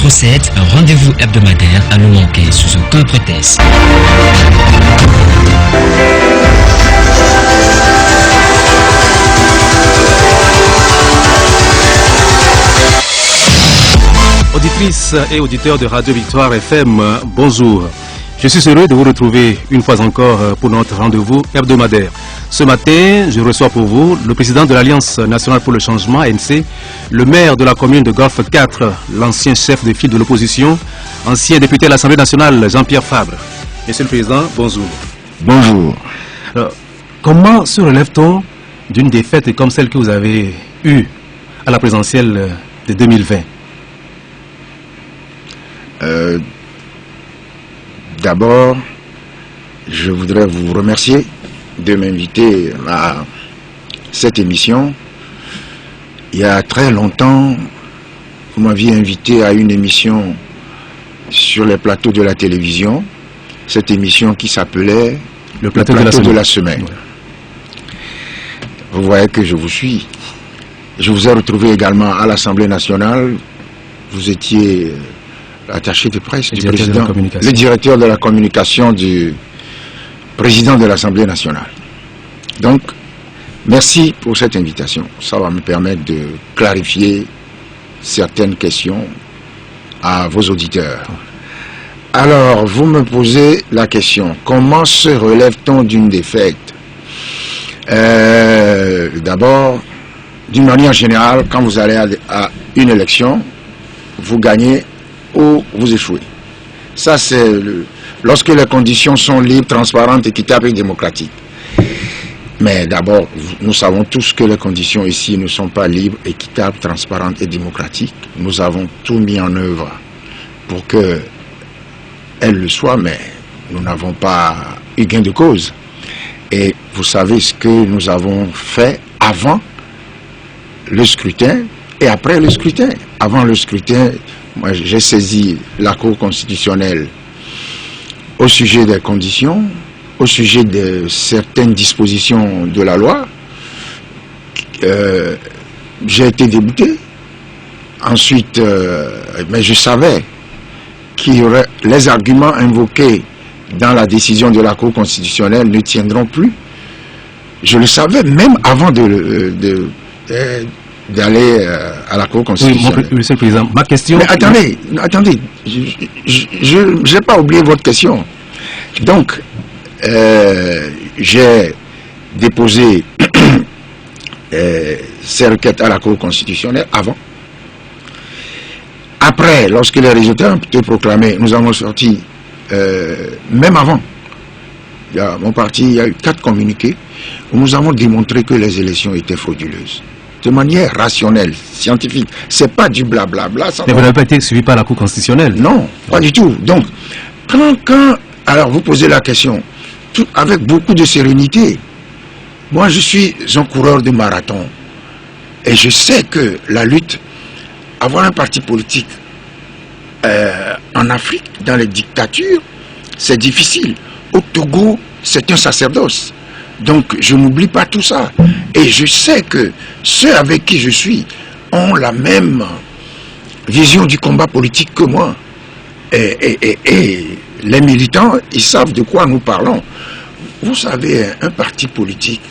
4-7, un rendez-vous hebdomadaire à ne manquer sous aucun prétexte. Auditrices et auditeurs de Radio Victoire FM, bonjour. Je suis heureux de vous retrouver une fois encore pour notre rendez-vous hebdomadaire. Ce matin, je reçois pour vous le président de l'Alliance nationale pour le changement, ANC, le maire de la commune de Golfe 4, l'ancien chef de file de l'opposition, ancien député à l'Assemblée nationale, Jean-Pierre Fabre. Monsieur le Président, bonjour. Bonjour. Alors, comment se relève-t-on d'une défaite comme celle que vous avez eue à la présidentielle de 2020 ? D'abord, je voudrais vous remercier de m'inviter à cette émission. Il y a très longtemps, vous m'aviez invité à une émission sur les plateaux de la télévision, cette émission qui s'appelait Le plateau de la semaine. Ouais. Vous voyez que je vous suis. Je vous ai retrouvé également à l'Assemblée nationale. Vous étiez attaché de presse du président, le directeur de la communication du président de l'Assemblée nationale. Donc, merci pour cette invitation. Ça va me permettre de clarifier certaines questions à vos auditeurs. Alors, vous me posez la question, comment se relève-t-on d'une défaite? D'abord, d'une manière générale, quand vous allez à une élection, vous gagnez ou vous échouez. Ça, c'est lorsque les conditions sont libres, transparentes, équitables et démocratiques. Mais d'abord, nous savons tous que les conditions ici ne sont pas libres, équitables, transparentes et démocratiques. Nous avons tout mis en œuvre pour qu'elles le soient, mais nous n'avons pas eu gain de cause. Et vous savez ce que nous avons fait avant le scrutin et après le scrutin. Avant le scrutin, moi, j'ai saisi la Cour constitutionnelle au sujet des conditions, au sujet de certaines dispositions de la loi. J'ai été débouté. Ensuite, mais je savais qu'il y aurait les arguments invoqués dans la décision de la Cour constitutionnelle ne tiendront plus. Je le savais même avant d'aller à la Cour constitutionnelle. Oui, Monsieur le Président, ma question... Mais attendez, je n'ai pas oublié votre question. Donc, j'ai déposé ces requêtes à la Cour constitutionnelle avant. Après, lorsque les résultats ont été proclamés, nous avons sorti, même avant, mon parti, il y a eu 4 communiqués où nous avons démontré que les élections étaient frauduleuses. De manière rationnelle, scientifique. C'est pas du blablabla. Mais vous n'avez pas été suivi par la Cour constitutionnelle? Non, pas du tout. Donc, alors vous posez la question, avec beaucoup de sérénité. Moi, je suis un coureur de marathon. Et je sais que la lutte, avoir un parti politique en Afrique, dans les dictatures, c'est difficile. Au Togo, c'est un sacerdoce. Donc, je n'oublie pas tout ça. Et je sais que ceux avec qui je suis ont la même vision du combat politique que moi. Et les militants, ils savent de quoi nous parlons. Vous savez, un parti politique,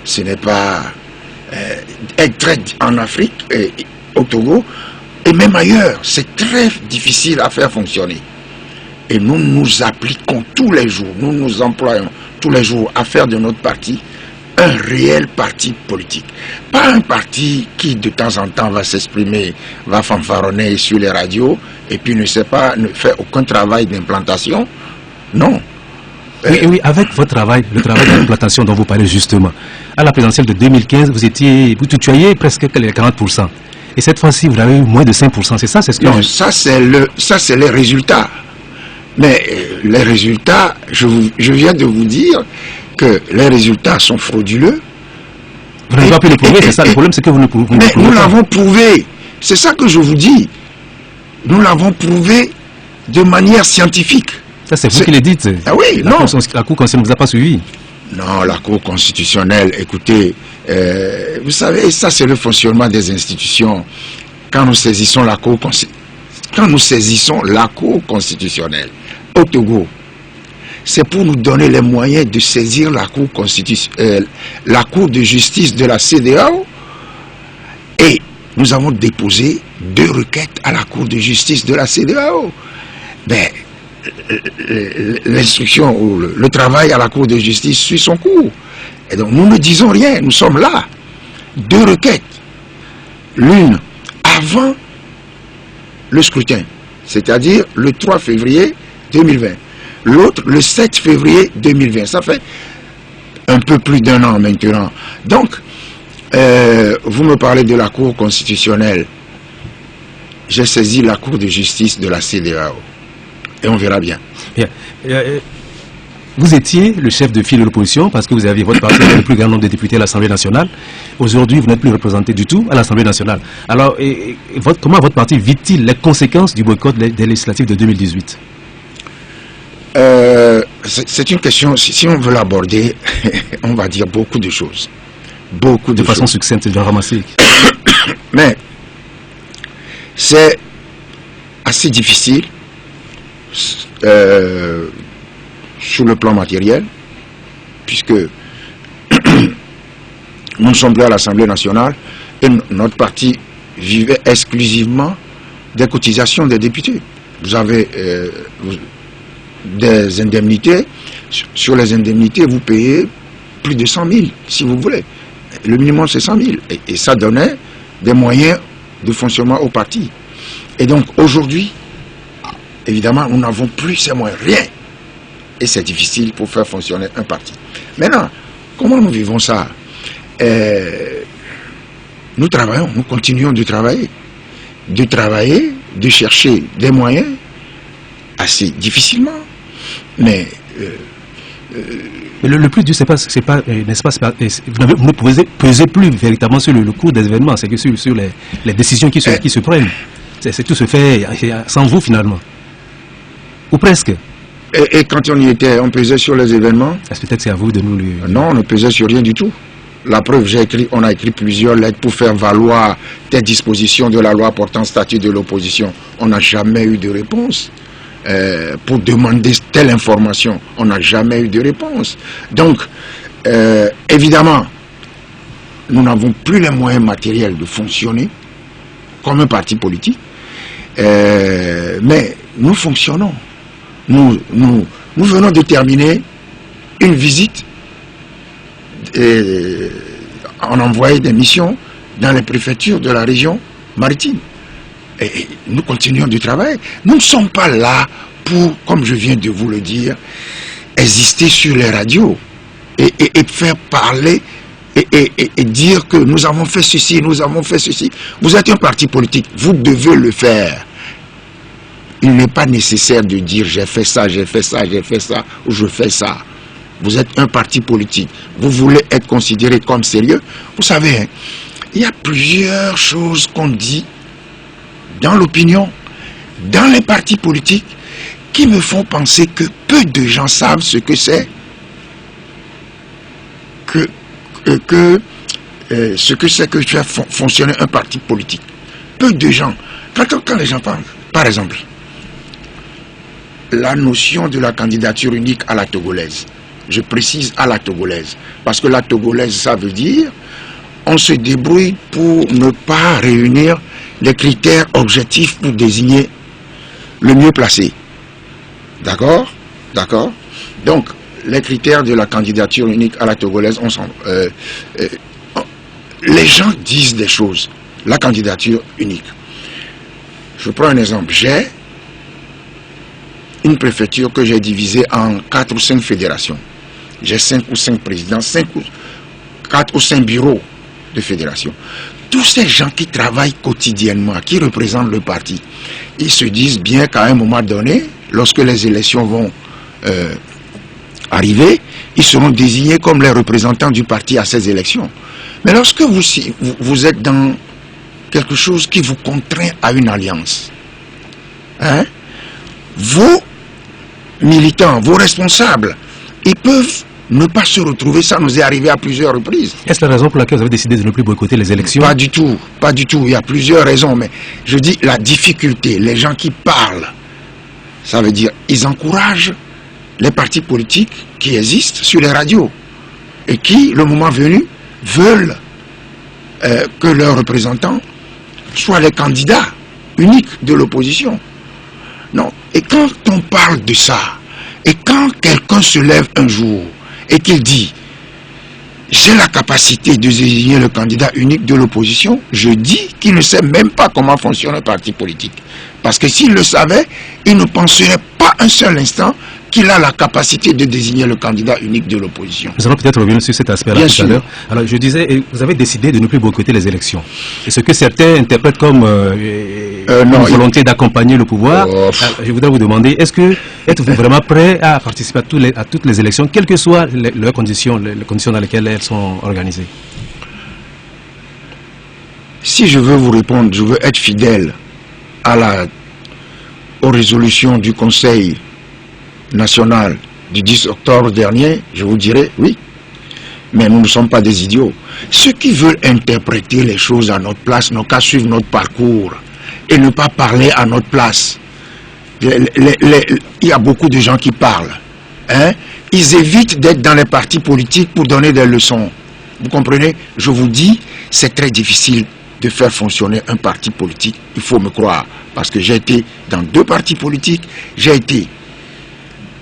ce n'est pas être en Afrique, et au Togo, et même ailleurs. C'est très difficile à faire fonctionner. Et nous nous appliquons tous les jours, nous nous employons tous les jours à faire de notre parti un réel parti politique. Pas un parti qui de temps en temps va s'exprimer, va fanfaronner sur les radios et puis ne fait aucun travail d'implantation. Non. Oui, avec votre travail, le travail d'implantation dont vous parlez justement. À la présidentielle de 2015, vous tutoyez presque les 40%. Et cette fois-ci, vous avez eu moins de 5%. C'est ça, c'est ce que... Non, ça c'est les résultats. Mais les résultats, je viens de vous dire que les résultats sont frauduleux. Vous n'avez pas pu le prouver, c'est ça le problème, c'est que vous ne pouvez pas. Mais nous l'avons prouvé, c'est ça que je vous dis. Nous l'avons prouvé de manière scientifique. Ça c'est vous qui le dites. Ah oui, non. La Cour constitutionnelle ne vous a pas suivi. Non, la Cour constitutionnelle, écoutez, vous savez, ça c'est le fonctionnement des institutions. Quand nous saisissons la Cour quand nous saisissons la Cour constitutionnelle au Togo, c'est pour nous donner les moyens de saisir la Cour de justice de la CEDEAO. Et nous avons déposé 2 requêtes à la Cour de justice de la CEDEAO. Ben, l'instruction ou le travail à la Cour de justice suit son cours. Et donc nous ne disons rien, nous sommes là. 2 requêtes. L'une avant le scrutin, c'est-à-dire le 3 février 2020. L'autre le 7 février 2020. Ça fait un peu plus d'1 an maintenant. Donc, vous me parlez de la Cour constitutionnelle. J'ai saisi la Cour de justice de la CEDEAO. Et on verra bien. Bien. Vous étiez le chef de file de l'opposition parce que vous aviez votre parti le plus grand nombre de députés à l'Assemblée nationale. Aujourd'hui, vous n'êtes plus représenté du tout à l'Assemblée nationale. Alors, comment votre parti vit-il les conséquences du boycott des législatives de 2018 ? C'est une question, si on veut l'aborder, on va dire beaucoup de choses. Beaucoup de façon choses. succincte, c'est déjà ramassé. Mais c'est assez difficile sur le plan matériel, puisque nous ne sommes plus à l'Assemblée nationale et notre parti vivait exclusivement des cotisations des députés. Vous avez des indemnités. Sur les indemnités, vous payez plus de 100 000, si vous voulez. Le minimum, c'est 100 000. Et ça donnait des moyens de fonctionnement au parti. Et donc, aujourd'hui, évidemment, nous n'avons plus ces moyens. Rien. Et c'est difficile pour faire fonctionner un parti. Maintenant, comment nous vivons ça? Nous travaillons, nous continuons de travailler. De chercher des moyens, assez difficilement. Mais le plus dur, c'est pas, n'est-ce pas, vous ne pouvez peser plus véritablement sur le cours des événements, c'est que sur les décisions qui se prennent. C'est tout se fait sans vous finalement. Ou presque. Et quand on y était, on pesait sur les événements? Peut-être c'est à vous de nous le... Non, on ne pesait sur rien du tout. La preuve, on a écrit plusieurs lettres pour faire valoir des dispositions de la loi portant statut de l'opposition. On n'a jamais eu de réponse. Pour demander telle information, on n'a jamais eu de réponse. Donc, évidemment, nous n'avons plus les moyens matériels de fonctionner comme un parti politique, mais nous fonctionnons. Nous venons de terminer une visite. On envoyait des missions dans les préfectures de la région maritime. Et nous continuons de travailler. Nous ne sommes pas là pour, comme je viens de vous le dire, exister sur les radios et faire parler et dire que nous avons fait ceci, nous avons fait ceci. Vous êtes un parti politique, vous devez le faire. Il n'est pas nécessaire de dire j'ai fait ça, j'ai fait ça, j'ai fait ça, ou je fais ça. Vous êtes un parti politique. Vous voulez être considéré comme sérieux. Vous savez, hein, il y a plusieurs choses qu'on dit dans l'opinion, dans les partis politiques, qui me font penser que peu de gens savent ce que c'est ce que c'est que faire fonctionner un parti politique. Peu de gens. Quand les gens parlent, par exemple, la notion de la candidature unique à la togolaise. Je précise à la togolaise, parce que la togolaise, ça veut dire on se débrouille pour ne pas réunir les critères objectifs pour désigner le mieux placé. D'accord? D'accord? Donc, les critères de la candidature unique à la togolaise, les gens disent des choses. La candidature unique. Je prends un exemple. J'ai une préfecture que j'ai divisée en 4 ou 5 fédérations. J'ai 5 ou 5 présidents, 4 ou 5 bureaux de fédération. Tous ces gens qui travaillent quotidiennement, qui représentent le parti, ils se disent bien qu'à un moment donné, lorsque les élections vont arriver, ils seront désignés comme les représentants du parti à ces élections. Mais lorsque vous êtes dans quelque chose qui vous contraint à une alliance, hein, vos militants, vos responsables, ils peuvent ne pas se retrouver. Ça nous est arrivé à plusieurs reprises. Est-ce la raison pour laquelle vous avez décidé de ne plus boycotter les élections? Pas du tout, pas du tout. Il y a plusieurs raisons, mais je dis la difficulté, les gens qui parlent, ça veut dire ils encouragent les partis politiques qui existent sur les radios et qui, le moment venu, veulent que leurs représentants soient les candidats uniques de l'opposition. Non. Et quand on parle de ça, et quand quelqu'un se lève un jour et qu'il dit « j'ai la capacité de désigner le candidat unique de l'opposition », je dis qu'il ne sait même pas comment fonctionne un parti politique. Parce que s'il le savait, il ne penserait pas un seul instant qu'il a la capacité de désigner le candidat unique de l'opposition. Nous allons peut-être revenir sur cet aspect-là tout à l'heure. Alors, je disais, vous avez décidé de ne plus boycotter les élections. Et ce que certains interprètent comme une volonté d'accompagner le pouvoir, je voudrais vous demander, êtes-vous vraiment prêt à participer à toutes les élections, quelles que soient les conditions dans lesquelles elles sont organisées? Si je veux vous répondre, je veux être fidèle aux résolutions du Conseil national du 10 octobre dernier, je vous dirais oui. Mais nous ne sommes pas des idiots. Ceux qui veulent interpréter les choses à notre place n'ont qu'à suivre notre parcours et ne pas parler à notre place. Il y a beaucoup de gens qui parlent. Hein? Ils évitent d'être dans les partis politiques pour donner des leçons. Vous comprenez? Je vous dis, c'est très difficile de faire fonctionner un parti politique. Il faut me croire. Parce que j'ai été dans 2 partis politiques. J'ai été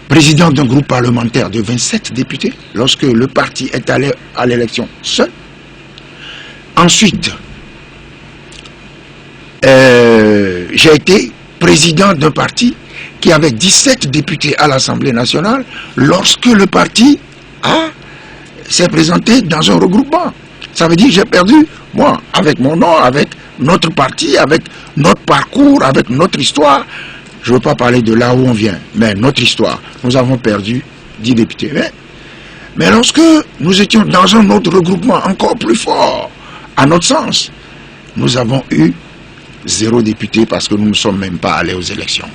président d'un groupe parlementaire de 27 députés, lorsque le parti est allé à l'élection seul. Ensuite, j'ai été président d'un parti qui avait 17 députés à l'Assemblée nationale, lorsque le parti s'est présenté dans un regroupement. Ça veut dire que j'ai perdu, moi, avec mon nom, avec notre parti, avec notre parcours, avec notre histoire. Je ne veux pas parler de là où on vient, mais notre histoire. Nous avons perdu 10 députés. Mais lorsque nous étions dans un autre regroupement encore plus fort, à notre sens, nous avons eu 0 député parce que nous ne sommes même pas allés aux élections.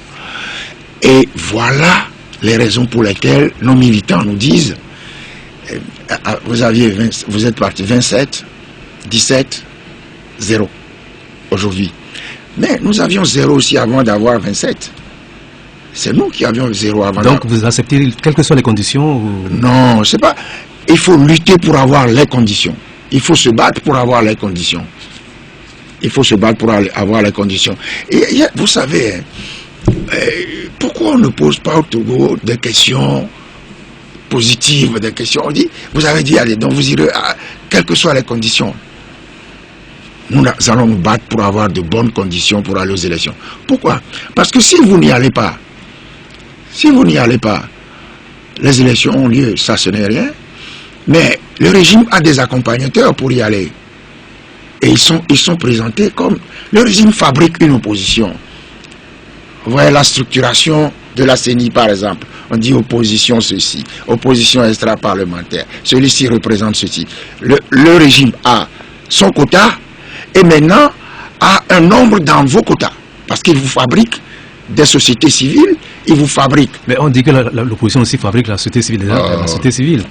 Et voilà les raisons pour lesquelles nos militants nous disent vous êtes partis 27, 17, 0 aujourd'hui. Mais nous avions 0 aussi avant d'avoir 27. C'est nous qui avions 0 avant. Donc vous acceptez quelles que soient les conditions ou... Non, c'est pas... Il faut lutter pour avoir les conditions. Il faut se battre pour avoir les conditions. Il faut se battre pour avoir les conditions. Et vous savez, pourquoi on ne pose pas au Togo des questions positives, des questions... On dit, vous avez dit, allez, donc vous irez, quelles que soient les conditions. Nous allons nous battre pour avoir de bonnes conditions pour aller aux élections. Pourquoi? Parce que si vous n'y allez pas, les élections ont lieu, ça ce n'est rien, mais le régime a des accompagnateurs pour y aller. Et ils sont présentés comme... Le régime fabrique une opposition. Vous voyez la structuration de la CENI par exemple. On dit opposition ceci, opposition extra-parlementaire. Celui-ci représente ceci. Le régime a son quota, et maintenant à un nombre dans vos quotas. Parce qu'il vous fabrique des sociétés civiles, il vous fabrique... Mais on dit que l'opposition aussi fabrique la société civile. La société civile.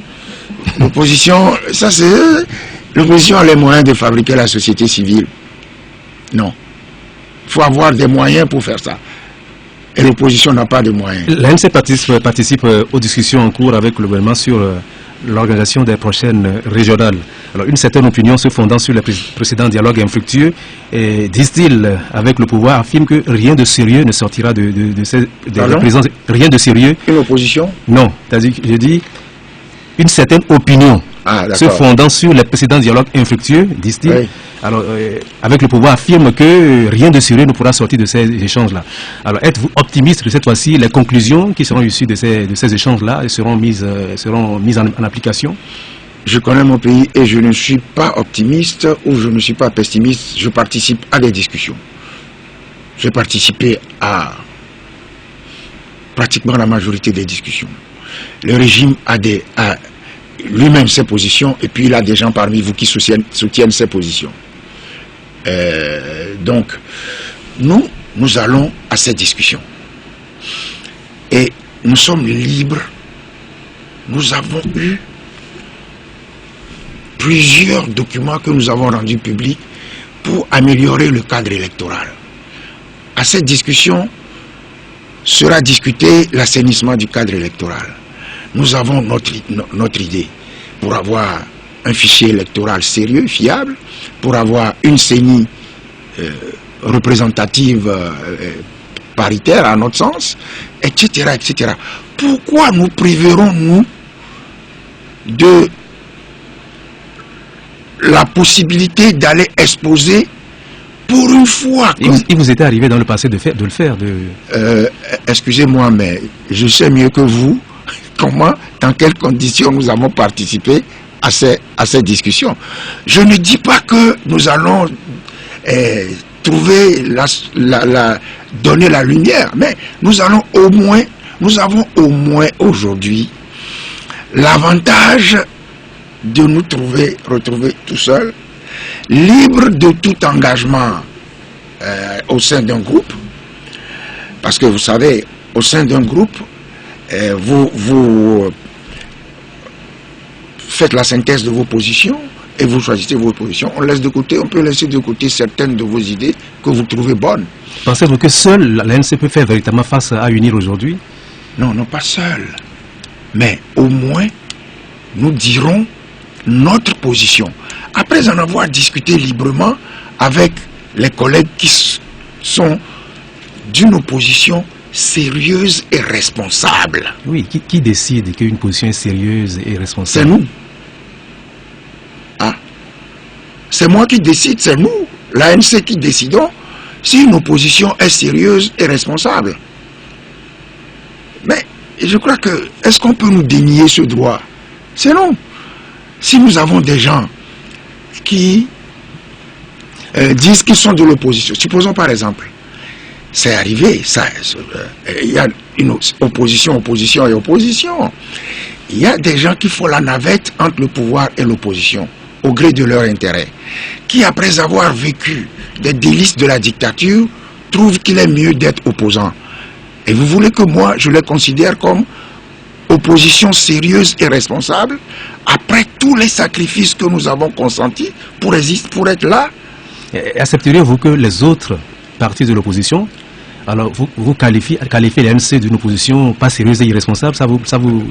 L'opposition, ça c'est... L'opposition a les moyens de fabriquer la société civile. Non. Il faut avoir des moyens pour faire ça. Et l'opposition n'a pas de moyens. L'ANC participe aux discussions en cours avec le gouvernement sur l'organisation des prochaines régionales. Alors, une certaine opinion se fondant sur les précédents dialogues infructueux, et disent-ils, avec le pouvoir, affirme que rien de sérieux ne sortira de la présidence. Rien de sérieux. Une opposition? Non, c'est-à-dire, je dis, une certaine opinion se fondant sur les précédents dialogues infructueux, disent-ils. Oui. Alors, avec le pouvoir, affirme que rien de sérieux ne pourra sortir de ces échanges-là. Alors, êtes-vous optimiste que cette fois-ci, les conclusions qui seront issues de ces échanges-là seront mises en application? Je connais mon pays et je ne suis pas optimiste ou je ne suis pas pessimiste. Je participe à des discussions. J'ai participé à pratiquement la majorité des discussions. Le régime a lui-même ses positions et puis il a des gens parmi vous qui soutiennent ses positions. Donc, nous allons à ces discussions. Et nous sommes libres. Nous avons eu plusieurs documents que nous avons rendus publics pour améliorer le cadre électoral. À cette discussion sera discuté l'assainissement du cadre électoral. Nous avons notre idée pour avoir un fichier électoral sérieux, fiable, pour avoir une CENI représentative, paritaire à notre sens, etc., etc. Pourquoi nous priverons-nous de la possibilité d'aller exposer pour une fois que... Il vous était arrivé dans le passé de le faire. Excusez-moi, mais je sais mieux que vous comment, dans quelles conditions nous avons participé à ces discussions. Je ne dis pas que nous allons trouver donner la lumière, mais nous avons au moins aujourd'hui l'avantage de nous retrouver tout seuls, libres de tout engagement au sein d'un groupe, parce que vous savez, au sein d'un groupe, vous faites la synthèse de vos positions et vous choisissez vos positions. On peut laisser de côté certaines de vos idées que vous trouvez bonnes. Pensez-vous que seule l'ANC peut faire véritablement face à unir aujourd'hui? Non, non pas seul. Mais au moins, nous dirons notre position. Après en avoir discuté librement avec les collègues qui sont d'une opposition sérieuse et responsable. Oui, qui décide qu'une position est sérieuse et responsable? C'est nous. Ah. C'est moi qui décide, c'est nous, l'ANC qui décidons si une opposition est sérieuse et responsable. Mais je crois que, est-ce qu'on peut nous dénier ce droit? C'est non. Si nous avons des gens qui disent qu'ils sont de l'opposition, supposons par exemple, c'est arrivé, il y a une opposition et opposition. Il y a des gens qui font la navette entre le pouvoir et l'opposition, au gré de leur intérêt, qui après avoir vécu des délices de la dictature, trouvent qu'il est mieux d'être opposant. Et vous voulez que moi, je les considère comme opposition sérieuse et responsable, après tous les sacrifices que nous avons consentis pour être là? Accepteriez-vous que les autres partis de l'opposition, alors vous qualifiez l'ANC d'une opposition pas sérieuse et irresponsable, ça vous...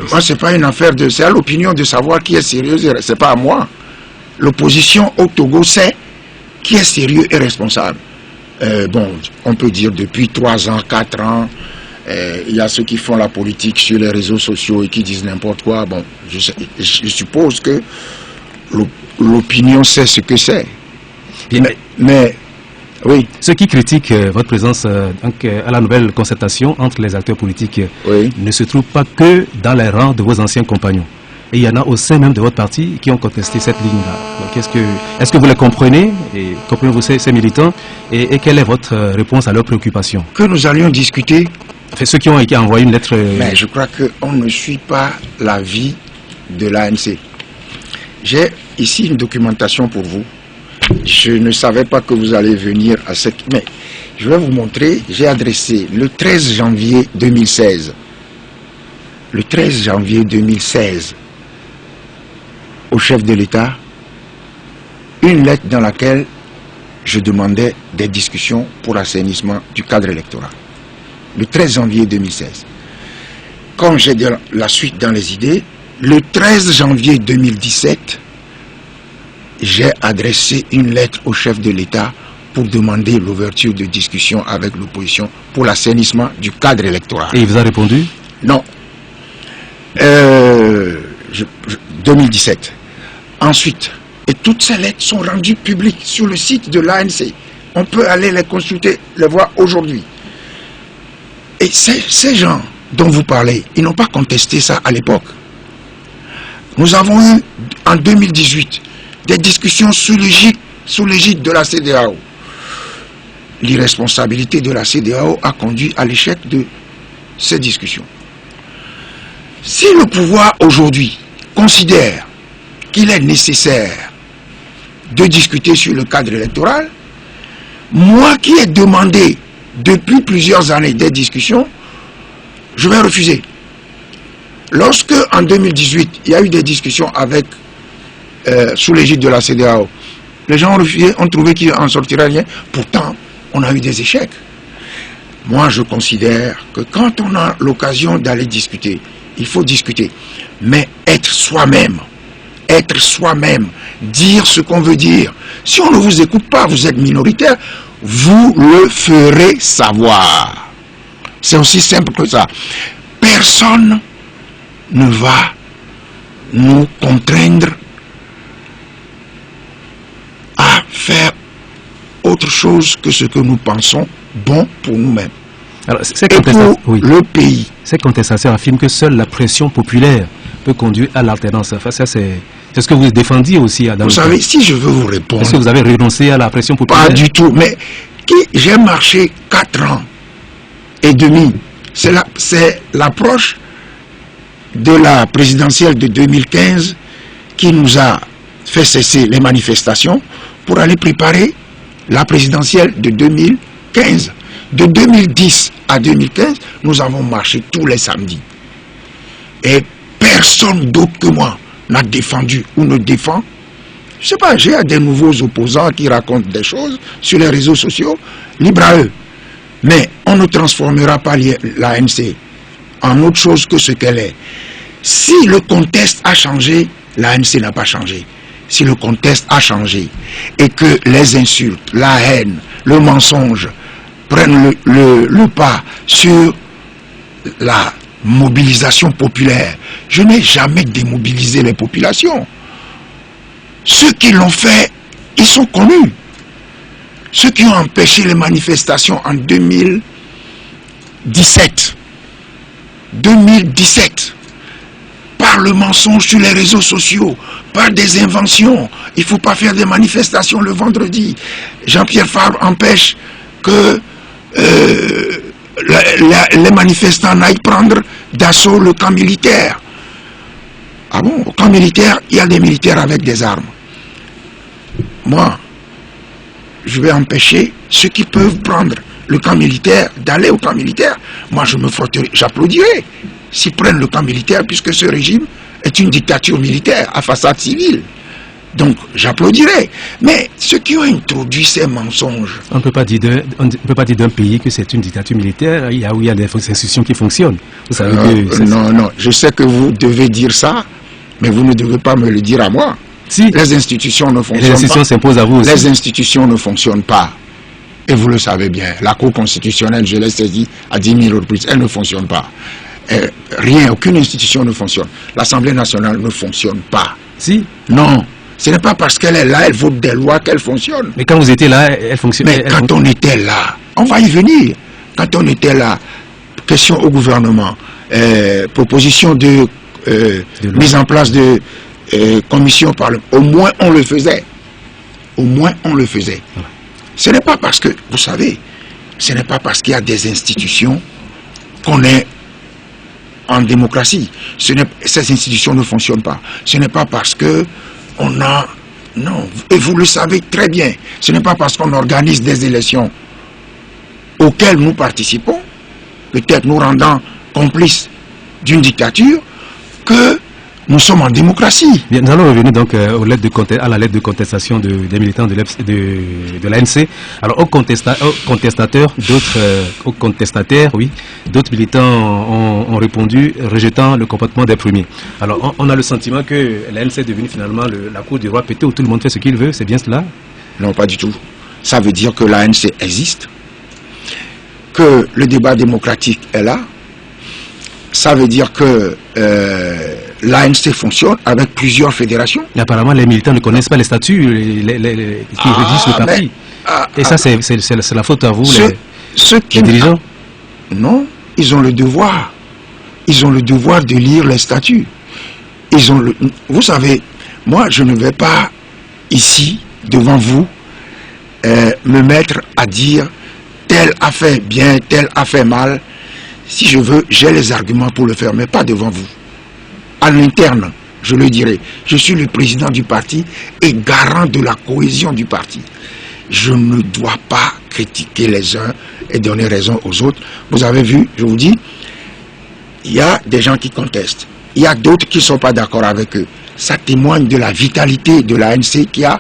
Moi, c'est pas une affaire de... C'est à l'opinion de savoir qui est sérieux et c'est pas à moi. L'opposition au Togo sait qui est sérieux et responsable. Bon, on peut dire depuis 3 ans, 4 ans, il y a ceux qui font la politique sur les réseaux sociaux et qui disent n'importe quoi. Bon, je suppose que l'opinion sait ce que c'est. Mais oui. Ceux qui critiquent votre présence à la nouvelle concertation entre les acteurs politiques ne se trouvent pas que dans les rangs de vos anciens compagnons. Et il y en a au sein même de votre parti qui ont contesté cette ligne-là. Est-ce que vous les comprenez? Et comprenez-vous ces militants? Et quelle est votre réponse à leurs préoccupations? Que nous allions discuter. Enfin, ceux qui ont envoyé une lettre... Mais je crois qu'on ne suit pas l'avis de l'ANC. J'ai ici une documentation pour vous. Je ne savais pas que vous allez venir à cette... Mais je vais vous montrer, j'ai adressé le 13 janvier 2016. Le 13 janvier 2016, au chef de l'État, une lettre dans laquelle je demandais des discussions pour l'assainissement du cadre électoral. Le 13 janvier 2016. Comme j'ai de la suite dans les idées, le 13 janvier 2017, j'ai adressé une lettre au chef de l'État pour demander l'ouverture de discussions avec l'opposition pour l'assainissement du cadre électoral. Et il vous a répondu? Non. 2017. Ensuite, et toutes ces lettres sont rendues publiques sur le site de l'ANC. On peut aller les consulter, les voir aujourd'hui. Et ces gens dont vous parlez, ils n'ont pas contesté ça à l'époque. Nous avons eu en 2018 des discussions sous l'égide de la CEDEAO. L'irresponsabilité de la CEDEAO a conduit à l'échec de ces discussions. Si le pouvoir aujourd'hui considère qu'il est nécessaire de discuter sur le cadre électoral, moi qui ai demandé depuis plusieurs années des discussions, je vais refuser. Lorsque en 2018, il y a eu des discussions avec sous l'égide de la CEDEAO. Les gens ont refusé, ont trouvé qu'il n'en sortirait rien. Pourtant, on a eu des échecs. Moi, je considère que quand on a l'occasion d'aller discuter, il faut discuter. Mais être soi-même, dire ce qu'on veut dire. Si on ne vous écoute pas, vous êtes minoritaire, vous le ferez savoir. C'est aussi simple que ça. Personne ne va nous contraindre à faire autre chose que ce que nous pensons bon pour nous-mêmes. Alors, le pays. Ces contestations affirment que seule la pression populaire peut conduire à l'alternance. Enfin, ça, c'est ce que vous défendiez aussi. Vous savez, si je veux vous répondre... Est-ce que vous avez renoncé à la pression populaire? Pas du tout, mais j'ai marché 4 ans et demi. C'est l'approche de la présidentielle de 2015 qui nous a fait cesser les manifestations pour aller préparer la présidentielle de 2015. De 2010 à 2015, nous avons marché tous les samedis. Et personne d'autre que moi n'a défendu ou ne défend. Je ne sais pas, j'ai des nouveaux opposants qui racontent des choses sur les réseaux sociaux, libre à eux. Mais on ne transformera pas l'ANC en autre chose que ce qu'elle est. Si le contexte a changé, l'ANC n'a pas changé. Si le contexte a changé et que les insultes, la haine, le mensonge prennent le pas sur la mobilisation populaire, je n'ai jamais démobilisé les populations. Ceux qui l'ont fait, ils sont connus. Ceux qui ont empêché les manifestations en 2017, par le mensonge sur les réseaux sociaux, par des inventions. Il ne faut pas faire des manifestations le vendredi. Jean-Pierre Fabre empêche que les manifestants n'aillent prendre d'assaut le camp militaire. Ah bon, au camp militaire, il y a des militaires avec des armes. Moi, je vais empêcher ceux qui peuvent prendre le camp militaire d'aller au camp militaire. Moi, je me frotterai, j'applaudirai s'ils prennent le camp militaire, puisque ce régime est une dictature militaire à façade civile. Donc, j'applaudirai. Mais ceux qui ont introduit ces mensonges... On ne peut pas dire d'un pays que c'est une dictature militaire, où il y a des institutions qui fonctionnent. Vous savez que non, je sais que vous devez dire ça, mais vous ne devez pas me le dire à moi. Si. Les institutions ne fonctionnent pas. Les institutions s'imposent à vous aussi. Les institutions ne fonctionnent pas. Et vous le savez bien. La Cour constitutionnelle, je l'ai saisi à 10 000 reprises, elle ne fonctionne pas. Rien, aucune institution ne fonctionne. L'Assemblée nationale ne fonctionne pas. Si. Non. Ce n'est pas parce qu'elle est là, elle vote des lois qu'elle fonctionne. Mais quand vous étiez là, elle fonctionnait. Mais quand on était là, on va y venir. Quand on était là, question au gouvernement, proposition de mise en place de commission parlementaire, au moins on le faisait. Au moins on le faisait. Voilà. Ce n'est pas parce que, vous savez, ce n'est pas parce qu'il y a des institutions qu'on est en démocratie. Ces institutions ne fonctionnent pas. Ce n'est pas parce que on a... Non, et vous le savez très bien. Ce n'est pas parce qu'on organise des élections auxquelles nous participons, peut-être nous rendant complices d'une dictature, que nous sommes en démocratie. Bien, nous allons revenir donc à la lettre de contestation des militants de l'ANC. Alors, aux contestataires, d'autres militants ont répondu rejetant le comportement des premiers. Alors, on a le sentiment que l'ANC est devenue finalement la cour du roi pété où tout le monde fait ce qu'il veut, c'est bien cela? Non, pas du tout. Ça veut dire que l'ANC existe, que le débat démocratique est là. Ça veut dire que l'ANC fonctionne avec plusieurs fédérations. Et apparemment, les militants ne connaissent pas les statuts qui régissent le parti. Et ça, c'est la faute à vous, les dirigeants. Non, ils ont le devoir. Ils ont le devoir de lire les statuts. Vous savez, moi, je ne vais pas ici, devant vous, me mettre à dire tel a fait bien, tel a fait mal. Si je veux, j'ai les arguments pour le faire, mais pas devant vous. À l'interne, je le dirai. Je suis le président du parti et garant de la cohésion du parti. Je ne dois pas critiquer les uns et donner raison aux autres. Vous avez vu, je vous dis, il y a des gens qui contestent. Il y a d'autres qui ne sont pas d'accord avec eux. ça témoigne de la vitalité de l'ANC qui a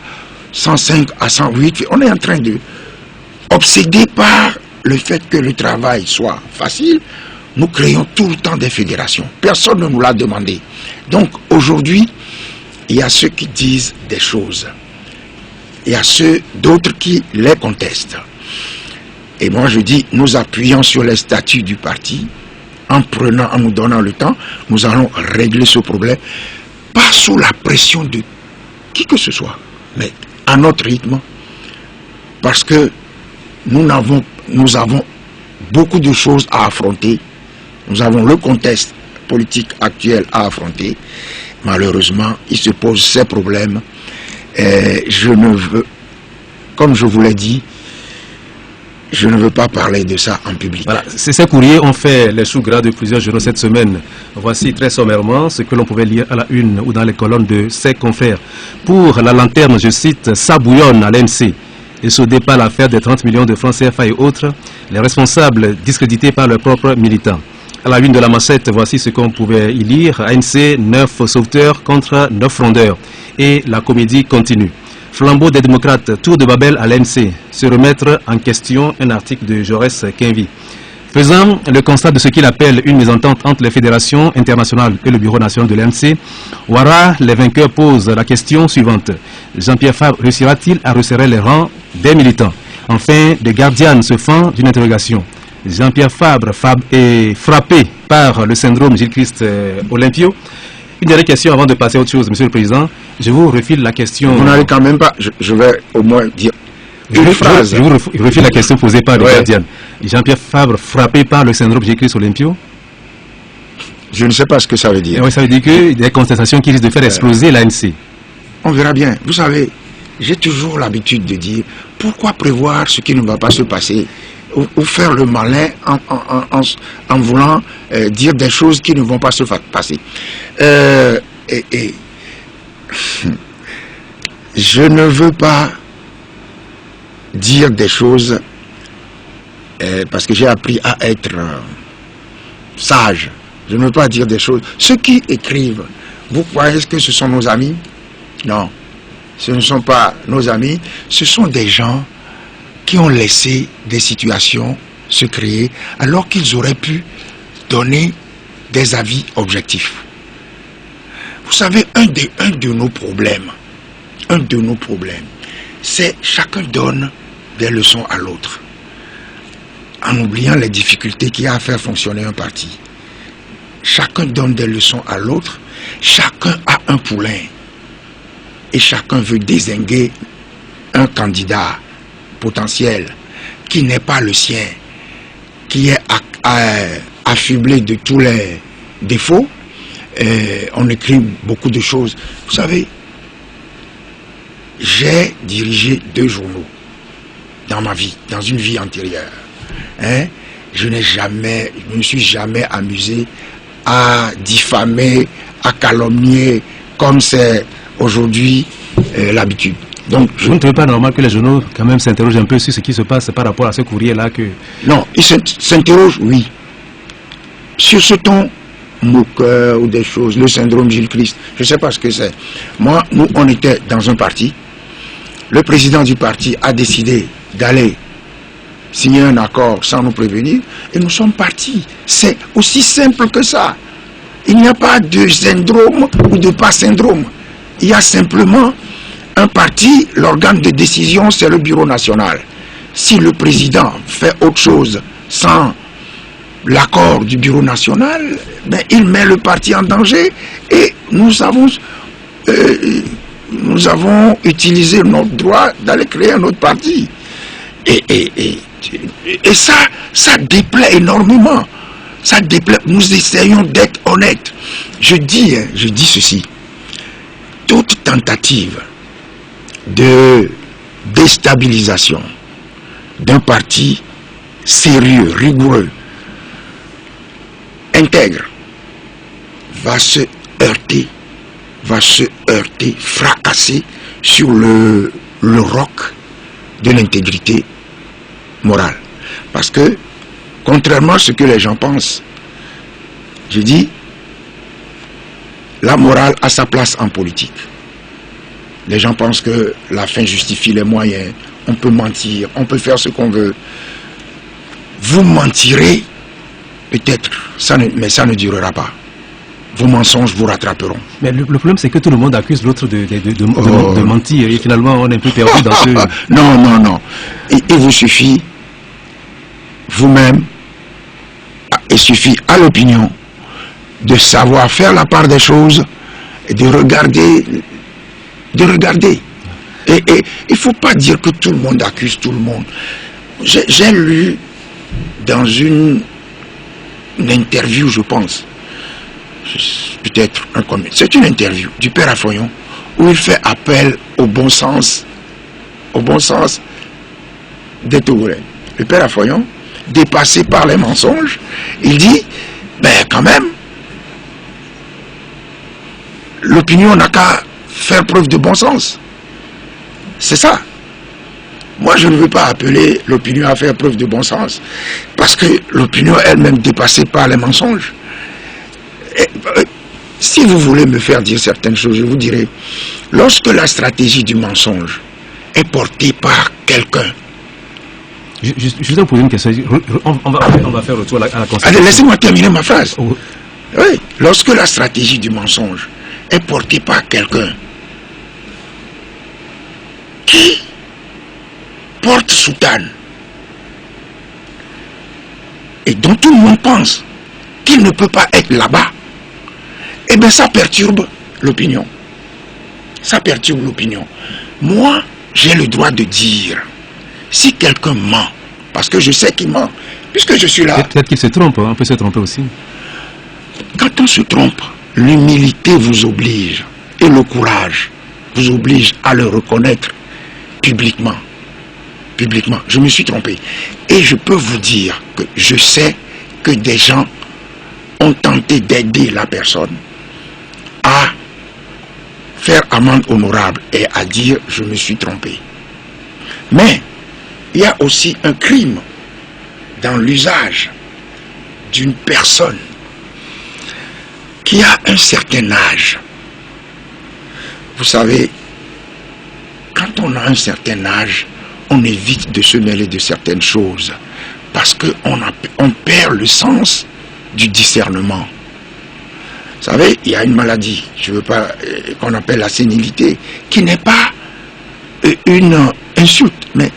105 à 108. On est en train de obsédé par le fait que le travail soit facile. Nous créons tout le temps des fédérations. Personne ne nous l'a demandé. Donc aujourd'hui, il y a ceux qui disent des choses. Il y a d'autres qui les contestent. Et moi je dis, nous appuyons sur les statuts du parti, en nous donnant le temps, nous allons régler ce problème, pas sous la pression de qui que ce soit, mais à notre rythme, parce que nous avons beaucoup de choses à affronter. Nous avons le contexte politique actuel à affronter. Malheureusement, il se pose ces problèmes. Et je ne veux, comme je vous l'ai dit, je ne veux pas parler de ça en public. Voilà. Ces courriers ont fait les choux gras de plusieurs journaux cette semaine. Voici très sommairement ce que l'on pouvait lire à la une ou dans les colonnes de ses confrères. Pour la lanterne, je cite, ça bouillonne à l'ANC. Et ce départ l'affaire des 30 millions de francs CFA et autres, les responsables discrédités par leurs propres militants. À la une de la Machette, voici ce qu'on pouvait y lire. ANC, 9 sauveteurs contre 9 frondeurs. Et la comédie continue. Flambeau des démocrates, tour de Babel à l'ANC. Se remettre en question, un article de Jaurès Quinvy. Faisant le constat de ce qu'il appelle une mésentente entre les fédérations internationales et le bureau national de l'ANC, Ouattara, les vainqueurs, posent la question suivante. Jean-Pierre Fabre réussira-t-il à resserrer les rangs des militants? Enfin, des gardiens se font d'une interrogation. Jean-Pierre Fabre est frappé par le syndrome Gilles-Christ Olympio. Une dernière question avant de passer à autre chose, Monsieur le Président. Je vous refile la question. Vous n'allez quand même pas, je vais au moins dire une phrase. Je vous refile la question posée par le gardien. Jean-Pierre Fabre frappé par le syndrome Gilles-Christ Olympio? Je ne sais pas ce que ça veut dire. Oui, ça veut dire que des contestations qui risquent de faire exploser l'ANC. On verra bien. Vous savez, j'ai toujours l'habitude de dire, pourquoi prévoir ce qui ne va pas se passer ou faire le malin en voulant dire des choses qui ne vont pas se passer. Je ne veux pas dire des choses parce que j'ai appris à être sage. Je ne veux pas dire des choses. Ceux qui écrivent, vous croyez que ce sont nos amis? Non, ce ne sont pas nos amis. Ce sont des gens qui ont laissé des situations se créer alors qu'ils auraient pu donner des avis objectifs. Vous savez, un de nos problèmes, c'est chacun donne des leçons à l'autre, en oubliant les difficultés qu'il y a à faire fonctionner un parti. Chacun donne des leçons à l'autre, chacun a un poulain, et chacun veut dézinguer un candidat potentiel qui n'est pas le sien, qui est affublé de tous les défauts. On écrit beaucoup de choses. Vous savez, j'ai dirigé 2 journaux dans ma vie, dans une vie antérieure. Je ne me suis jamais amusé à diffamer, à calomnier, comme c'est aujourd'hui l'habitude. Donc, vous ne trouvez pas normal que les journaux quand même s'interrogent un peu sur ce qui se passe par rapport à ce courrier-là que... Non, ils s'interrogent, oui. Sur ce ton moqueur ou des choses, le syndrome Gilles-Christ, je ne sais pas ce que c'est. Moi, nous, on était dans un parti. Le président du parti a décidé d'aller signer un accord sans nous prévenir et nous sommes partis. C'est aussi simple que ça. Il n'y a pas de syndrome ou de pas syndrome. Il y a simplement un parti, l'organe de décision, c'est le bureau national. Si le président fait autre chose sans l'accord du bureau national, ben, il met le parti en danger et nous avons utilisé notre droit d'aller créer un autre parti. Et ça déplaît énormément. Ça déplaît. Nous essayons d'être honnêtes. Je dis ceci. Toute tentative de déstabilisation d'un parti sérieux, rigoureux, intègre, va se heurter, fracasser sur le roc de l'intégrité morale. Parce que, contrairement à ce que les gens pensent, je dis, la morale a sa place en politique. Les gens pensent que la fin justifie les moyens. On peut mentir, on peut faire ce qu'on veut. Vous mentirez, peut-être, mais ça ne durera pas. Vos mensonges vous rattraperont. Mais le problème, c'est que tout le monde accuse l'autre de mentir. Et finalement, on est un peu perdu dans ce... Non. Il vous suffit, vous-même, il suffit à l'opinion de savoir faire la part des choses et de regarder. Et il ne faut pas dire que tout le monde accuse tout le monde. J'ai lu dans une interview, je pense, peut-être c'est une interview du père Afoyon où il fait appel au bon sens des Togolais. Le père Afoyon, dépassé par les mensonges, il dit, ben quand même, l'opinion n'a qu'à faire preuve de bon sens. C'est ça. Moi, je ne veux pas appeler l'opinion à faire preuve de bon sens, parce que l'opinion elle-même dépassée par les mensonges. Si vous voulez me faire dire certaines choses, je vous dirai, lorsque la stratégie du mensonge est portée par quelqu'un... Je vais vous poser une question. On va faire retour à la constatation. Allez, laissez-moi terminer ma phrase. Oh. Oui, lorsque la stratégie du mensonge est portée par quelqu'un qui porte soutane et dont tout le monde pense qu'il ne peut pas être là-bas, eh bien ça perturbe l'opinion. Ça perturbe l'opinion. Moi, j'ai le droit de dire, si quelqu'un ment, parce que je sais qu'il ment, puisque je suis là. Peut-être qu'il se trompe, on peut se tromper aussi. Quand on se trompe, l'humilité vous oblige, et le courage vous oblige à le reconnaître publiquement. Publiquement, je me suis trompé. Et je peux vous dire que je sais que des gens ont tenté d'aider la personne à faire amende honorable et à dire je me suis trompé. Mais il y a aussi un crime dans l'usage d'une personne qui a un certain âge. Vous savez, quand on a un certain âge, on évite de se mêler de certaines choses parce qu'on perd le sens du discernement. Vous savez, il y a une maladie, je veux pas, qu'on appelle la sénilité, qui n'est pas une insulte, mais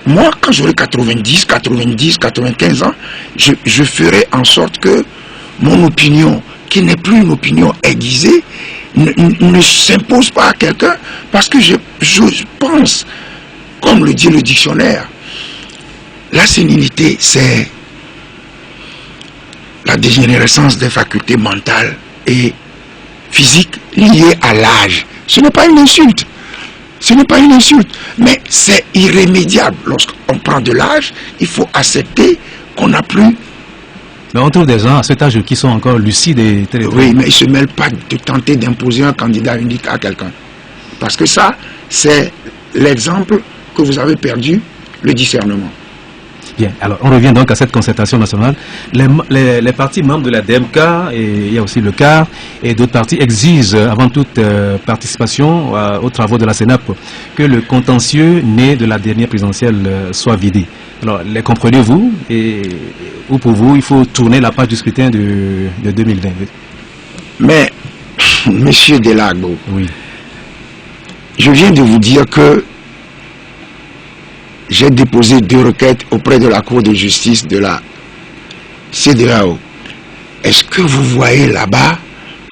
moi, quand j'aurai 90, 95 ans, je ferai en sorte que mon opinion, qui n'est plus une opinion aiguisée, ne s'impose pas à quelqu'un, parce que je pense, comme le dit le dictionnaire, la sénilité, c'est la dégénérescence des facultés mentales et physiques liées à l'âge. Ce n'est pas une insulte. Ce n'est pas une insulte, mais c'est irrémédiable. Lorsqu'on prend de l'âge, il faut accepter qu'on n'a plus... Mais on trouve des gens à cet âge qui sont encore lucides et... Oui, mais ils ne se mêlent pas de tenter d'imposer un candidat unique à quelqu'un. Parce que ça, c'est l'exemple que vous avez perdu, le discernement. Bien, alors on revient donc à cette concertation nationale. Les partis membres de la DMK, et il y a aussi le CAR, et d'autres partis exigent avant toute participation aux travaux de la CENAP que le contentieux né de la dernière présidentielle soit vidé. Alors, les comprenez-vous, ou pour vous, il faut tourner la page du scrutin de 2020? Mais, monsieur Delagbo, oui. Je viens de vous dire que j'ai déposé 2 requêtes auprès de la Cour de justice de la CEDEAO. Est-ce que vous voyez là-bas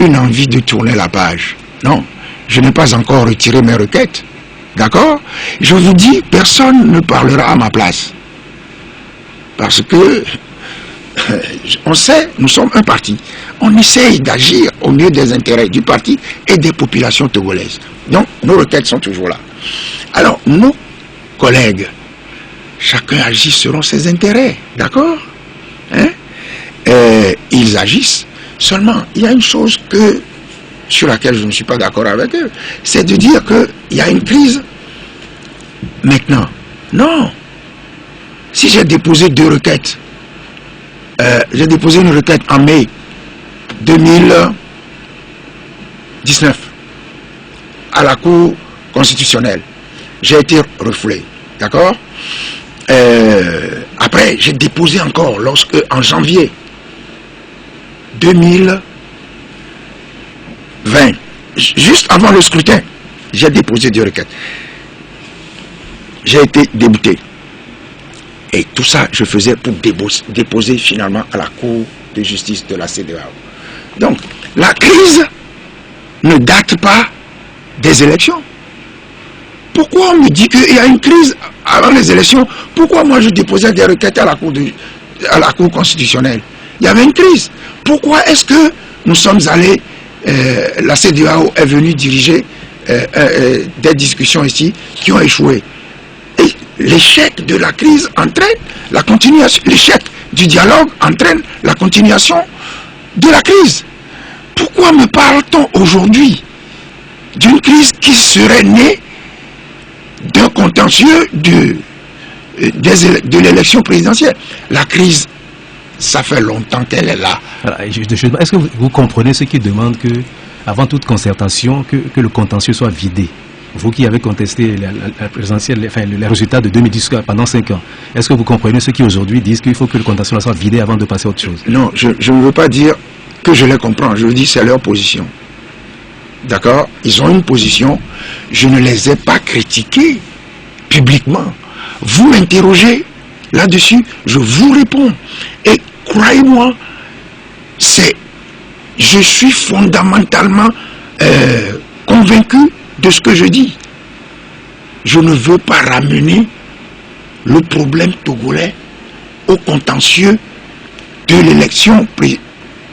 une envie de tourner la page? Non, je n'ai pas encore retiré mes requêtes. D'accord? Je vous dis, personne ne parlera à ma place. Parce que, on sait, nous sommes un parti. On essaye d'agir au mieux des intérêts du parti et des populations togolaises. Donc, nos requêtes sont toujours là. Alors, nos collègues, chacun agit selon ses intérêts, d'accord, hein? Ils agissent. Seulement, il y a une chose sur laquelle je ne suis pas d'accord avec eux, c'est de dire qu'il y a une crise maintenant. Non. Si j'ai déposé 2 requêtes, j'ai déposé une requête en mai 2020, 19 à la Cour constitutionnelle. J'ai été refoulé. D'accord? Après, j'ai déposé encore en janvier 2020, juste avant le scrutin, j'ai déposé des requêtes. J'ai été débouté. Et tout ça, je faisais pour déposer finalement à la Cour de justice de la CEDEAO. Donc, la crise ne date pas des élections. Pourquoi on me dit qu'il y a une crise avant les élections? Pourquoi moi je déposais des requêtes à la Cour constitutionnelle? Il y avait une crise. Pourquoi est-ce que nous sommes allés, la CEDEAO est venue diriger des discussions ici qui ont échoué? Et l'échec de la crise entraîne la continuation, l'échec du dialogue entraîne la continuation de la crise. Pourquoi me parle-t-on aujourd'hui d'une crise qui serait née d'un contentieux de l'élection présidentielle? La crise, ça fait longtemps qu'elle est là. Est-ce que vous comprenez ceux qui demandent que, avant toute concertation, que le contentieux soit vidé? Vous qui avez contesté la présidentielle, enfin, les résultats de 2010 pendant 5 ans, est-ce que vous comprenez ceux qui aujourd'hui disent qu'il faut que le contentieux soit vidé avant de passer à autre chose? Non, je ne veux pas dire que je les comprends, je veux dire c'est leur position. D'accord? Ils ont une position, je ne les ai pas critiqués publiquement. Vous m'interrogez là-dessus, je vous réponds. Et croyez-moi, je suis fondamentalement convaincu de ce que je dis. Je ne veux pas ramener le problème togolais au contentieux de l'élection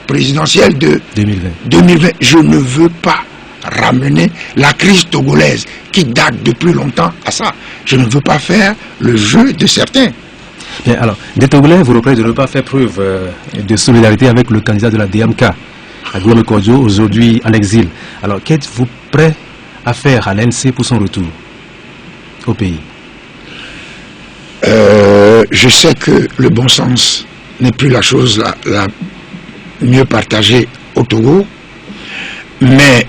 présidentielle de 2020. Je ne veux pas ramener la crise togolaise qui date de plus longtemps à ça. Je ne veux pas faire le jeu de certains. Bien, alors, des Togolais vous reprochent de ne pas faire preuve de solidarité avec le candidat de la DMK, Aguame Kodjo, aujourd'hui en exil. Alors, qu'êtes-vous prêt à faire à l'ANC pour son retour au pays? Je sais que le bon sens n'est plus la chose la mieux partagée au Togo, mais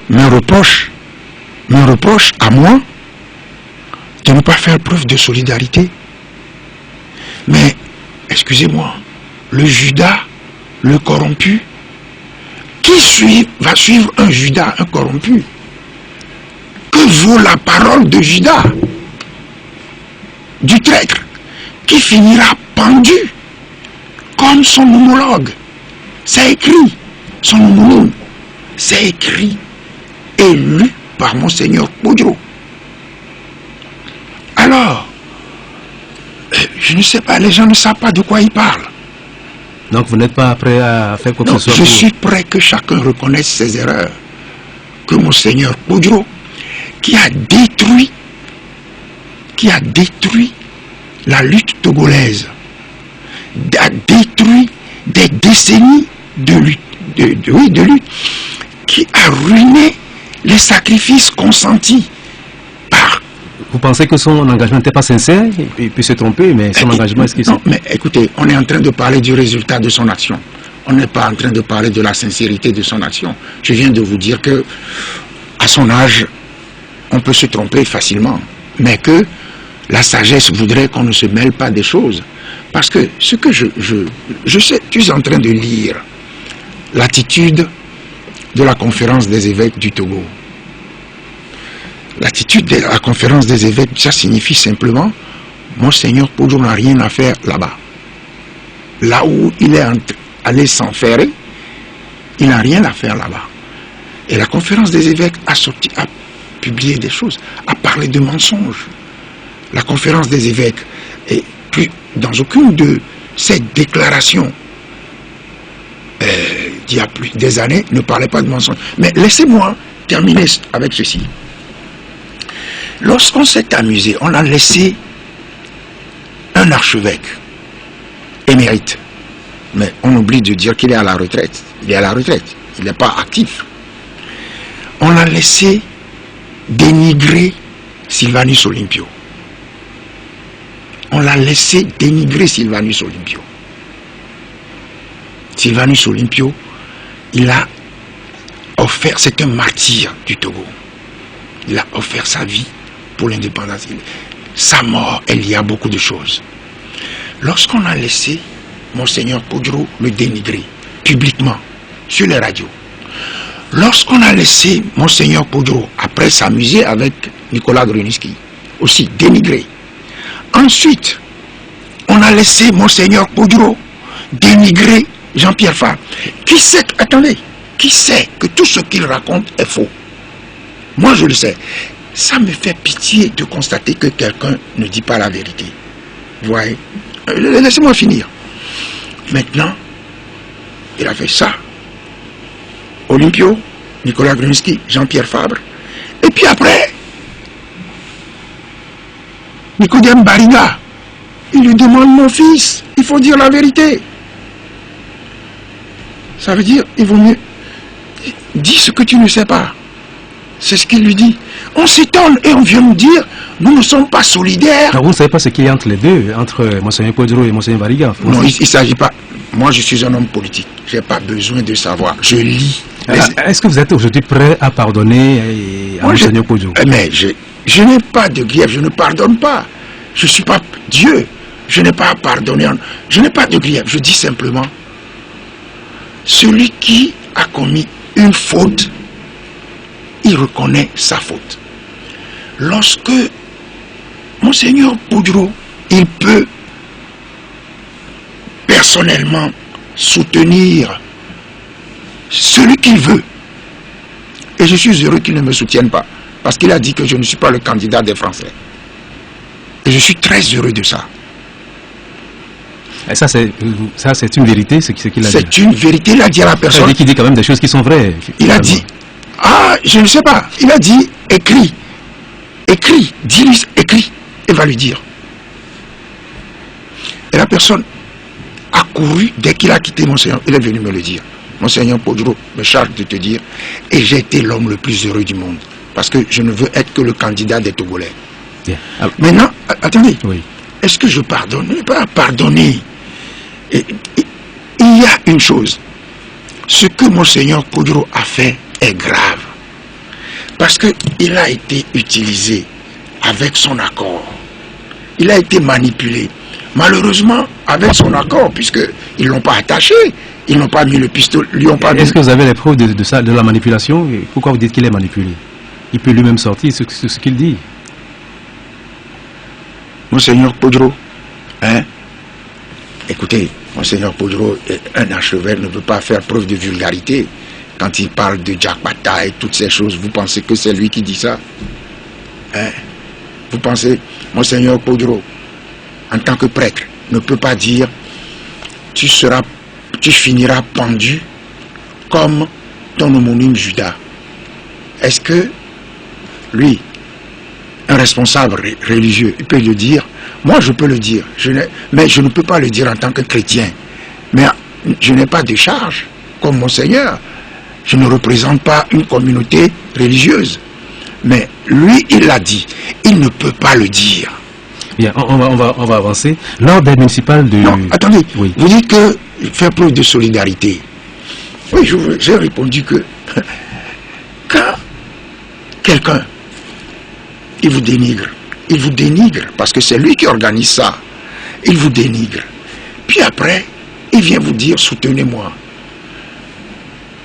me reproche à moi de ne pas faire preuve de solidarité. Mais, excusez-moi, le Judas, le corrompu, qui va suivre un Judas, un corrompu? Que vaut la parole de Judas, du traître, qui finira pendu comme son homologue? C'est écrit, son homologue, c'est écrit et lu par Monseigneur Kodjo. Alors, je ne sais pas, les gens ne savent pas de quoi ils parlent. Donc vous n'êtes pas prêt à faire quoi que ce soit? Je suis prêt que chacun reconnaisse ses erreurs. Que Monseigneur Kodjo, qui a détruit la lutte togolaise, a détruit des décennies de lutte, qui a ruiné les sacrifices consentis par... Vous pensez que son engagement n'était pas sincère? Il peut se tromper, mais son engagement, est-ce qu'il... Non, mais écoutez, on est en train de parler du résultat de son action. On n'est pas en train de parler de la sincérité de son action. Je viens de vous dire que, à son âge, on peut se tromper facilement, mais que la sagesse voudrait qu'on ne se mêle pas des choses. Parce que ce que je sais, tu es en train de lire l'attitude de la conférence des évêques du Togo. L'attitude de la conférence des évêques, ça signifie simplement, Monseigneur Kodjo n'a rien à faire là-bas. Là où il est allé s'enferrer, il n'a rien à faire là-bas. Et la conférence des évêques a publié des choses, a parlé de mensonges. La conférence des évêques, et plus dans aucune de ces déclarations d'il y a plus des années, ne parlait pas de mensonges. Mais laissez-moi terminer avec ceci. Lorsqu'on s'est amusé, on a laissé un archevêque émérite. Mais on oublie de dire qu'il est à la retraite. Il est à la retraite. Il n'est pas actif. On a laissé dénigrer Sylvanus Olympio. On l'a laissé dénigrer Sylvanus Olympio. Sylvanus Olympio, il a offert, c'est un martyr du Togo. Il a offert sa vie pour l'indépendance. Sa mort est liée à beaucoup de choses. Lorsqu'on a laissé Monseigneur Podjoro le dénigrer publiquement sur les radios, lorsqu'on a laissé Monseigneur Podjoro après s'amuser avec Nicolas Grunitzky aussi dénigrer, ensuite on a laissé Monseigneur Podjoro dénigrer Jean-Pierre Fabre, qui sait que tout ce qu'il raconte est faux. Moi je le sais. Ça me fait pitié de constater que quelqu'un ne dit pas la vérité. Vous voyez? Laissez-moi finir. Maintenant, il a fait ça. Olympio, Nicolas Grunitzky, Jean-Pierre Fabre. Et puis après, Nicodème Bariga, il lui demande: mon fils, il faut dire la vérité. Ça veut dire, il vaut mieux dis ce que tu ne sais pas. C'est ce qu'il lui dit. On s'étonne et on vient nous dire, nous ne sommes pas solidaires. Alors vous ne savez pas ce qu'il y a entre les deux, entre Monseigneur Podjoro et Monseigneur Bariga? Non, il ne s'agit pas. Moi, je suis un homme politique. Je n'ai pas besoin de savoir. Je lis. Est-ce que vous êtes aujourd'hui prêt à pardonner à Monseigneur Podjoro? Mais je n'ai pas de grief, je ne pardonne pas. Je ne suis pas Dieu. Je n'ai pas à pardonner. Je n'ai pas de grief. Je dis simplement, celui qui a commis une faute, il reconnaît sa faute. Lorsque Monseigneur Podjoro, il peut personnellement soutenir celui qu'il veut, et je suis heureux qu'il ne me soutienne pas, parce qu'il a dit que je ne suis pas le candidat des Français. Et je suis très heureux de ça. Et ça c'est une vérité, ce qu'il a dit. C'est une vérité, il a dit à la personne. Il dit quand même des choses qui sont vraies. Il a dit, ah, je ne sais pas. Il a dit, écris. Écris. Dis-lui, écris. Et va lui dire. Et la personne a couru dès qu'il a quitté Monseigneur. Il est venu me le dire. Monseigneur Podjoro me charge de te dire. Et j'ai été l'homme le plus heureux du monde. Parce que je ne veux être que le candidat des Togolais. Bien. Maintenant, attendez. Oui. Est-ce que je pardonne? Je ne vais pas pardonner. Et, il y a une chose. Ce que Monseigneur Podjoro a fait est grave. Parce qu'il a été utilisé avec son accord. Il a été manipulé. Malheureusement, avec son accord, puisqu'ils ne l'ont pas attaché, ils n'ont pas mis le pistolet, lui ont pas mis... Est-ce que vous avez les preuves de ça, de la manipulation? Pourquoi vous dites qu'il est manipulé? Il peut lui-même sortir ce qu'il dit. Monseigneur Podjoro, hein? Écoutez, Monseigneur Podjoro est un archevêque, ne veut pas faire preuve de vulgarité. Quand il parle de Jack Bata et toutes ces choses, vous pensez que c'est lui qui dit ça? Hein? Vous pensez, Monseigneur Podjoro, en tant que prêtre, ne peut pas dire tu finiras pendu comme ton homonyme Judas. Est-ce que lui, un responsable religieux, il peut le dire? Moi, je peux le dire, mais je ne peux pas le dire en tant que chrétien. Mais je n'ai pas de charge comme Monseigneur. Je ne représente pas une communauté religieuse. Mais lui, il l'a dit. Il ne peut pas le dire. Bien, on va avancer. Lors des municipales de... Non, attendez. Oui. Vous dites que faire preuve de solidarité. Oui, j'ai répondu que quand quelqu'un, il vous dénigre parce que c'est lui qui organise ça. Il vous dénigre. Puis après, il vient vous dire soutenez-moi.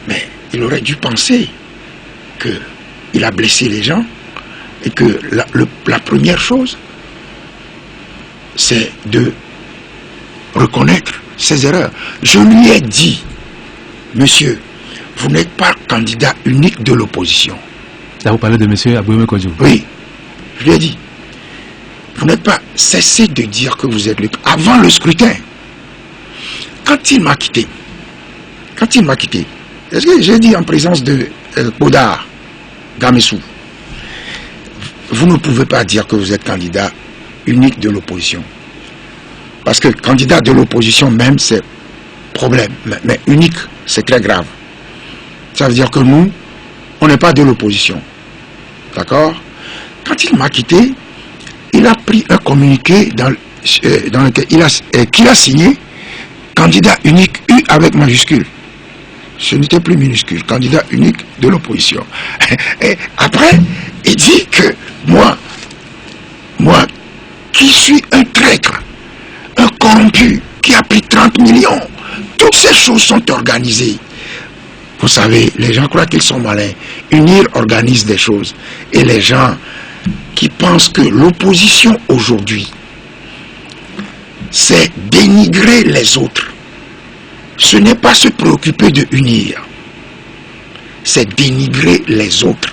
Mais il aurait dû penser qu'il a blessé les gens et que la première chose, c'est de reconnaître ses erreurs. Je lui ai dit, monsieur, vous n'êtes pas candidat unique de l'opposition. Là, vous parlez de monsieur Abouyeme Kodjo. Oui, je lui ai dit, vous n'êtes pas, cessez de dire que vous êtes le... Avant le scrutin, quand il m'a quitté, est-ce que j'ai dit en présence de Podar, Gamessou, vous ne pouvez pas dire que vous êtes candidat unique de l'opposition. Parce que candidat de l'opposition même, c'est problème. Mais unique, c'est très grave. Ça veut dire que nous, on n'est pas de l'opposition. D'accord? Quand il m'a quitté, il a pris un communiqué dans lequel qu'il a signé, candidat unique U avec majuscule. Ce n'était plus minuscule, candidat unique de l'opposition. Et après, il dit que moi, qui suis un traître, un corrompu, qui a pris 30 millions, toutes ces choses sont organisées. Vous savez, les gens croient qu'ils sont malins. UNIR organise des choses. Et les gens qui pensent que l'opposition aujourd'hui, c'est dénigrer les autres. Ce n'est pas se préoccuper de UNIR. C'est dénigrer les autres.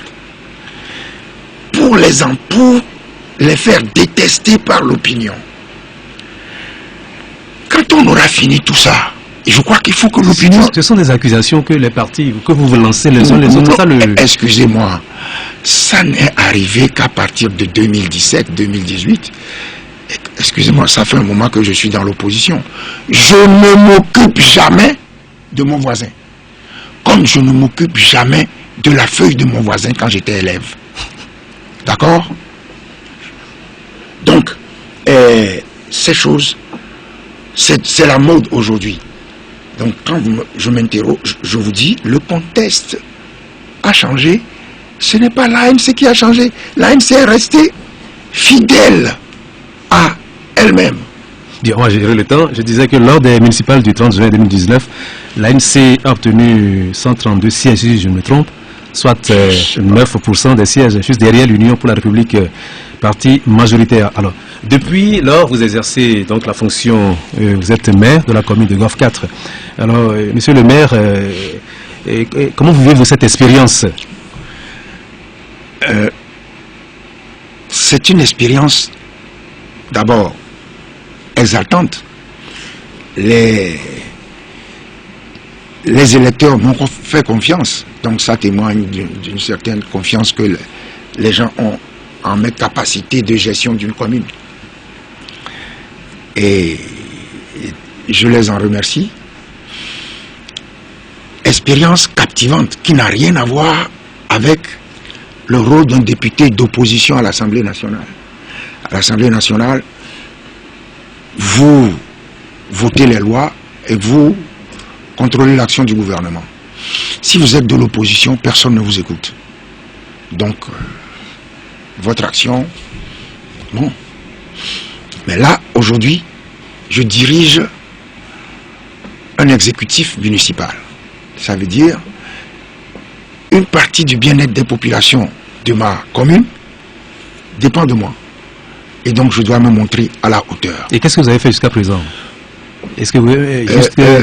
Pour les faire détester par l'opinion. Quand on aura fini tout ça, je crois qu'il faut que l'opinion... Ce sont des accusations que les partis, que vous lancez les uns les autres. Excusez-moi, ça n'est arrivé qu'à partir de 2017-2018. Excusez-moi, ça fait un moment que je suis dans l'opposition. Je ne m'occupe jamais de mon voisin. Comme je ne m'occupe jamais de la feuille de mon voisin quand j'étais élève. D'accord? Donc, ces choses, c'est la mode aujourd'hui. Donc, quand je m'interroge, je vous dis, le contexte a changé. Ce n'est pas l'ANC qui a changé. L'ANC est restée fidèle à elle-même. Bien, on va gérer le temps. Je disais que lors des municipales du 30 juin 2019, l'ANC a obtenu 132 sièges, si je me trompe, soit 9% des sièges, juste derrière l'Union pour la République, parti majoritaire. Alors, depuis lors, vous exercez donc la fonction, vous êtes maire de la commune de Golf 4. Alors, monsieur le maire, comment vous vivez cette expérience? C'est une expérience, d'abord, exaltante. Les électeurs m'ont fait confiance, donc ça témoigne d'une certaine confiance que les gens ont en mes capacités de gestion d'une commune. Et je les en remercie. Expérience captivante qui n'a rien à voir avec le rôle d'un député d'opposition à l'Assemblée nationale. À l'Assemblée nationale, vous votez les lois et vous contrôlez l'action du gouvernement. Si vous êtes de l'opposition, personne ne vous écoute. Donc, votre action, bon. Mais là, aujourd'hui, je dirige un exécutif municipal. Ça veut dire une partie du bien-être des populations de ma commune dépend de moi. Et donc, je dois me montrer à la hauteur. Et qu'est-ce que vous avez fait jusqu'à présent? Est-ce que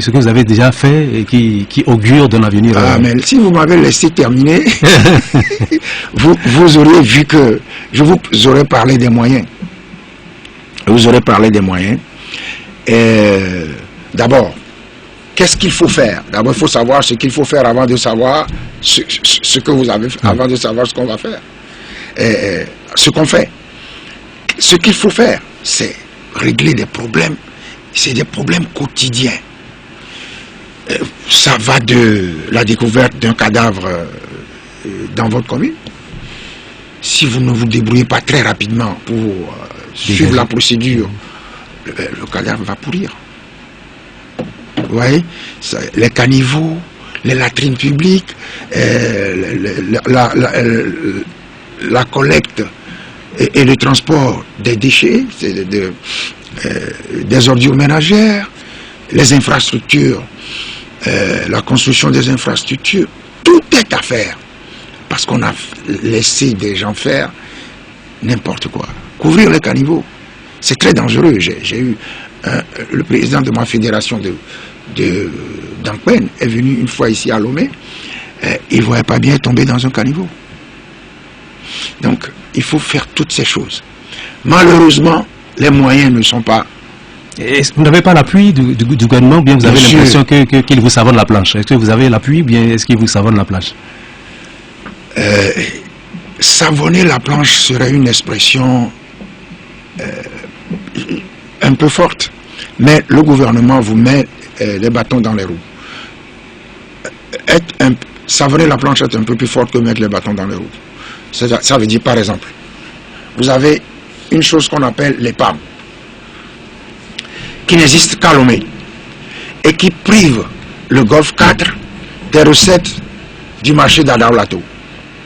ce que vous avez déjà fait et qui augure d'un avenir? Ah, mais si vous m'avez laissé terminer, vous auriez vu que je vous aurais parlé des moyens. Vous aurez parlé des moyens. D'abord, qu'est-ce qu'il faut faire? D'abord, il faut savoir ce qu'il faut faire avant de savoir ce que vous avez fait, avant de savoir ce qu'on va faire. Ce qu'on fait. Ce qu'il faut faire, c'est régler des problèmes. C'est des problèmes quotidiens. Ça va de la découverte d'un cadavre dans votre commune. Si vous ne vous débrouillez pas très rapidement pour suivre la procédure, le cadavre va pourrir. Vous voyez, les caniveaux, les latrines publiques, la collecte et le transport des déchets, des ordures ménagères, les infrastructures, la construction des infrastructures, tout est à faire. Parce qu'on a laissé des gens faire n'importe quoi. Couvrir les caniveaux, c'est très dangereux. J'ai eu le président de ma fédération d'Anquen est venu une fois ici à Lomé. Il ne voyait pas bien tomber dans un caniveau. Donc, il faut faire toutes ces choses. Malheureusement, les moyens ne sont pas... Vous n'avez pas l'appui du gouvernement ou bien vous avez l'impression qu'il vous savonne la planche? Est-ce que vous avez l'appui ou bien est-ce qu'il vous savonne la planche? Savonner la planche serait une expression un peu forte. Mais le gouvernement vous met les bâtons dans les roues. Savonner la planche est un peu plus fort que mettre les bâtons dans les roues. Ça veut dire, par exemple, vous avez une chose qu'on appelle les PAM, qui n'existe qu'à Lomé, et qui prive le Golf 4 des recettes du marché d'Adaolato.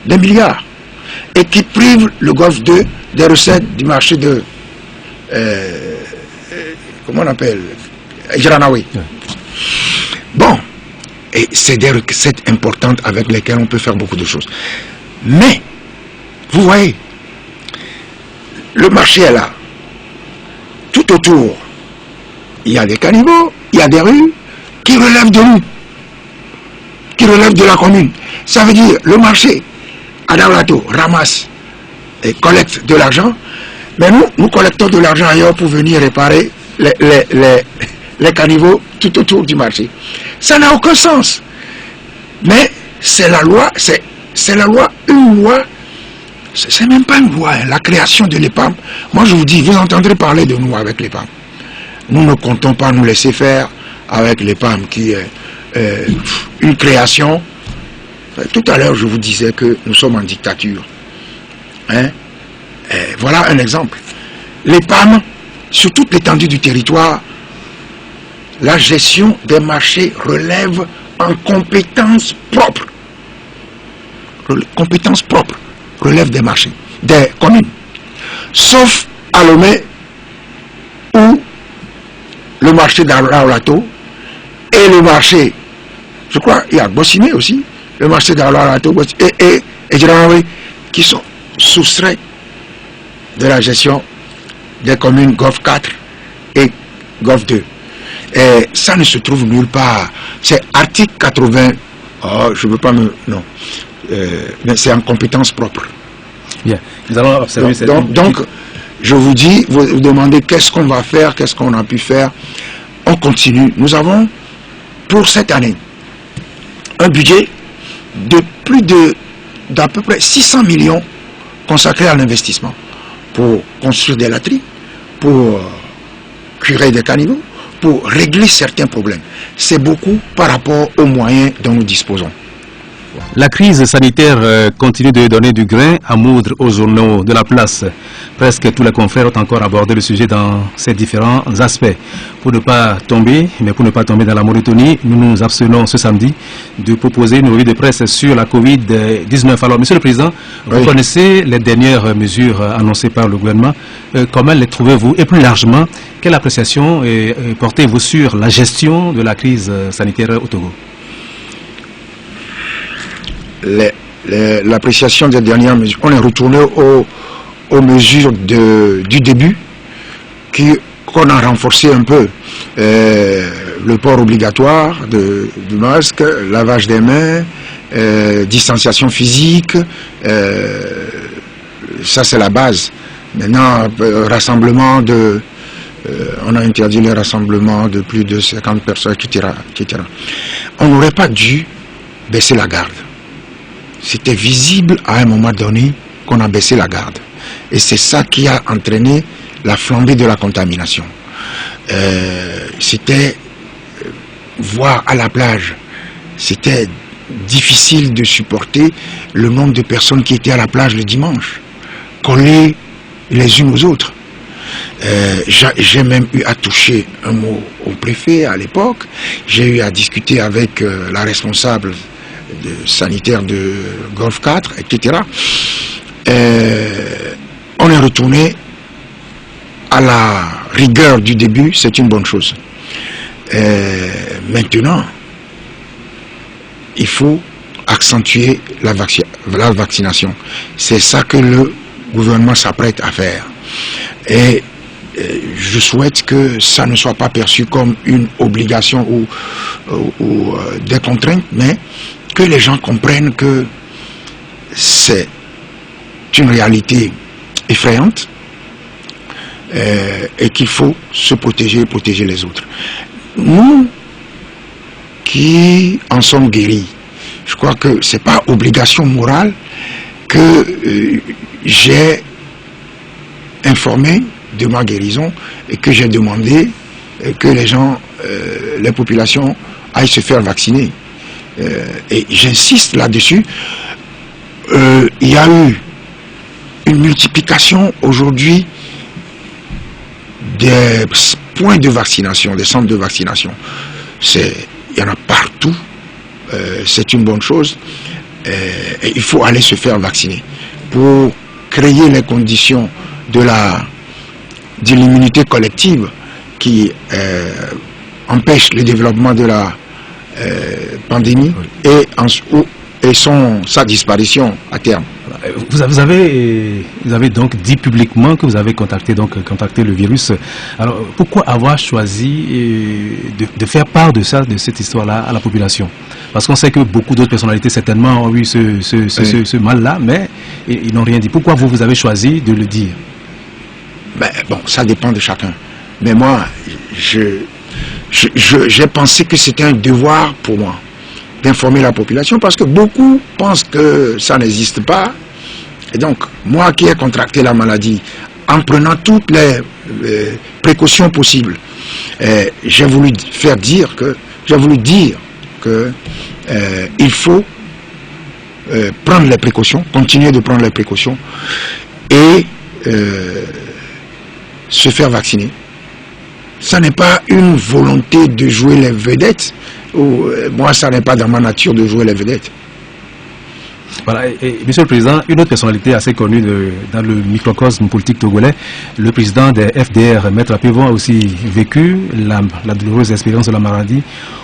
Des milliards. Et qui prive le Golfe 2 des recettes du marché de... comment on appelle, Jiranawi. Bon, et c'est des recettes importantes avec lesquelles on peut faire beaucoup de choses. Mais, vous voyez, le marché est là. Tout autour, il y a des caniveaux, il y a des rues qui relèvent de nous, qui relèvent de la commune. Ça veut dire, le marché, Adaolato, ramasse et collecte de l'argent, mais nous collectons de l'argent ailleurs pour venir réparer les caniveaux tout autour du marché. Ça n'a aucun sens. Mais c'est la loi, c'est la loi, une loi, c'est même pas une loi, hein, la création de l'EPAM. Moi je vous dis, vous entendrez parler de nous avec l'EPAM. Nous ne comptons pas nous laisser faire avec l'EPAM qui est une création. Tout à l'heure je vous disais que nous sommes en dictature. Hein? Voilà un exemple. L'EPAM, sur toute l'étendue du territoire, la gestion des marchés relève en compétences propres. Compétences propres relève des marchés, des communes. Sauf à Lomé, où le marché d'Adaolato et le marché, je crois, il y a Bossimé aussi, le marché d'Adaolato et Jiranawi, qui sont soustraits de la gestion des communes Golfe 4 et Golfe 2. Et ça ne se trouve nulle part. C'est article 80. Oh, je ne veux pas me... Non. Mais c'est en compétence propre. Bien. Nous allons observer donc, je vous dis, vous demandez qu'est-ce qu'on va faire, qu'est-ce qu'on a pu faire. On continue. Nous avons, pour cette année, un budget de plus d'à peu près 600 millions consacrés à l'investissement. Pour construire des latrines, pour curer des caniveaux, pour régler certains problèmes. C'est beaucoup par rapport aux moyens dont nous disposons. La crise sanitaire continue de donner du grain à moudre aux journaux de la place. Presque tous les confrères ont encore abordé le sujet dans ses différents aspects. Pour ne pas tomber dans la monotonie, nous nous abstenons ce samedi de proposer une revue de presse sur la Covid-19. Alors, Monsieur le Président, vous connaissez les dernières mesures annoncées par le gouvernement. Comment les trouvez-vous? Et plus largement, quelle appréciation portez-vous sur la gestion de la crise sanitaire au Togo? L'appréciation des dernières mesures, on est retourné aux mesures du début qu'on a renforcé un peu. Le port obligatoire du masque, lavage des mains, distanciation physique, ça c'est la base. Maintenant, rassemblement on a interdit les rassemblements de plus de 50 personnes, etc. On n'aurait pas dû baisser la garde. C'était visible à un moment donné qu'on a baissé la garde. Et c'est ça qui a entraîné la flambée de la contamination. C'était voir à la plage, c'était difficile de supporter le nombre de personnes qui étaient à la plage le dimanche, collées les unes aux autres. J'ai même eu à toucher un mot au préfet à l'époque, j'ai eu à discuter avec la responsable sanitaire de Golfe 4, etc. On est retourné à la rigueur du début, c'est une bonne chose. Maintenant, il faut accentuer la vaccination. C'est ça que le gouvernement s'apprête à faire. Et je souhaite que ça ne soit pas perçu comme une obligation ou des contraintes, mais que les gens comprennent que c'est une réalité effrayante et qu'il faut se protéger et protéger les autres. Nous qui en sommes guéris, je crois que ce n'est pas obligation morale que j'ai informé de ma guérison et que j'ai demandé que les gens, les populations aillent se faire vacciner. Et j'insiste là-dessus, il y a eu une multiplication aujourd'hui des points de vaccination, des centres de vaccination. Il y en a partout c'est une bonne chose. Et il faut aller se faire vacciner pour créer les conditions de l'immunité collective qui empêche le développement de la pandémie et sa disparition à terme. Vous avez donc dit publiquement que vous avez contacté le virus. Alors pourquoi avoir choisi de faire part de cette histoire-là à la population? Parce qu'on sait que beaucoup d'autres personnalités certainement ont eu ce mal-là, mais ils n'ont rien dit. Pourquoi vous avez choisi de le dire? Ben, bon, ça dépend de chacun. Mais moi, j'ai pensé que c'était un devoir pour moi d'informer la population parce que beaucoup pensent que ça n'existe pas. Et donc, moi qui ai contracté la maladie, en prenant toutes les précautions possibles, j'ai voulu dire que il faut prendre les précautions, continuer de prendre les précautions et se faire vacciner. Ça n'est pas une volonté de jouer les vedettes. Moi, ça n'est pas dans ma nature de jouer les vedettes. Voilà, et Monsieur le Président, une autre personnalité assez connue dans le microcosme politique togolais, le président des FDR, Maître Apevon, a aussi vécu la douloureuse expérience de la maladie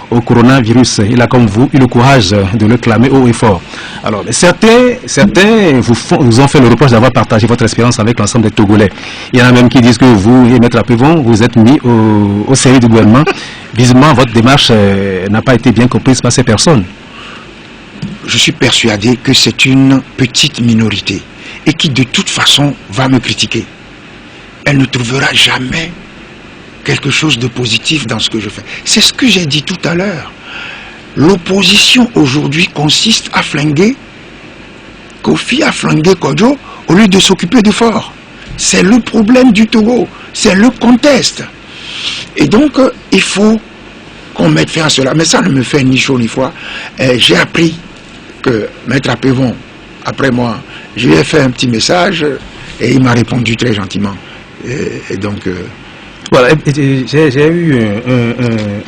au coronavirus. Il a, comme vous, eu le courage de le clamer haut et fort. Alors, certains vous ont fait le reproche d'avoir partagé votre expérience avec l'ensemble des Togolais. Il y en a même qui disent que vous et Maître Apevon, vous êtes mis au service du gouvernement. Visiblement, votre démarche n'a pas été bien comprise par ces personnes. Je suis persuadé que c'est une petite minorité et qui de toute façon va me critiquer. Elle ne trouvera jamais quelque chose de positif dans ce que je fais. C'est ce que j'ai dit tout à l'heure. L'opposition aujourd'hui consiste à flinguer Kofi, à flinguer Kodjo au lieu de s'occuper du fort. C'est le problème du Togo, c'est le contexte. Et donc il faut qu'on mette fin à cela. Mais ça ne me fait ni chaud ni froid. J'ai appris que Maître Apevon, après moi, je lui ai fait un petit message et il m'a répondu très gentiment. Et donc... Voilà, j'ai eu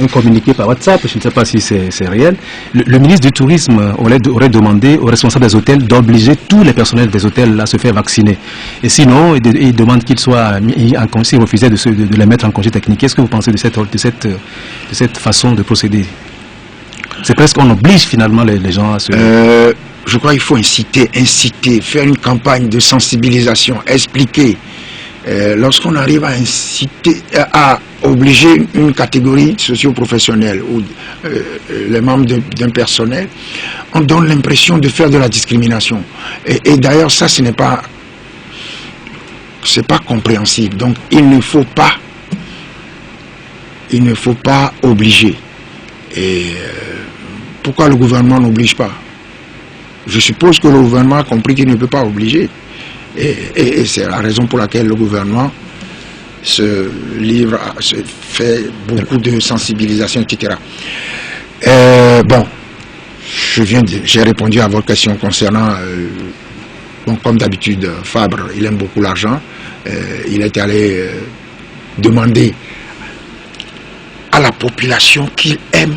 un communiqué par WhatsApp, je ne sais pas si c'est réel. Le ministre du Tourisme aurait demandé aux responsables des hôtels d'obliger tous les personnels des hôtels à se faire vacciner. Et sinon, il demande qu'ils soient mis en congé, il refusait de les mettre en congé technique. Qu'est-ce que vous pensez de cette façon de procéder? C'est presque qu'on oblige finalement les gens à se... Je crois qu'il faut inciter, faire une campagne de sensibilisation, expliquer. Lorsqu'on arrive à inciter, à obliger une catégorie socio-professionnelle ou les membres d'un personnel, on donne l'impression de faire de la discrimination. Et d'ailleurs, ça, c'est pas compréhensible. Donc, il ne faut pas obliger. Et pourquoi le gouvernement n'oblige pas? Je suppose que le gouvernement a compris qu'il ne peut pas obliger. Et c'est la raison pour laquelle le gouvernement se fait beaucoup de sensibilisation, etc. Bon, j'ai répondu à votre question concernant, bon, comme d'habitude, Fabre, il aime beaucoup l'argent. Il est allé demander à la population qu'il aime,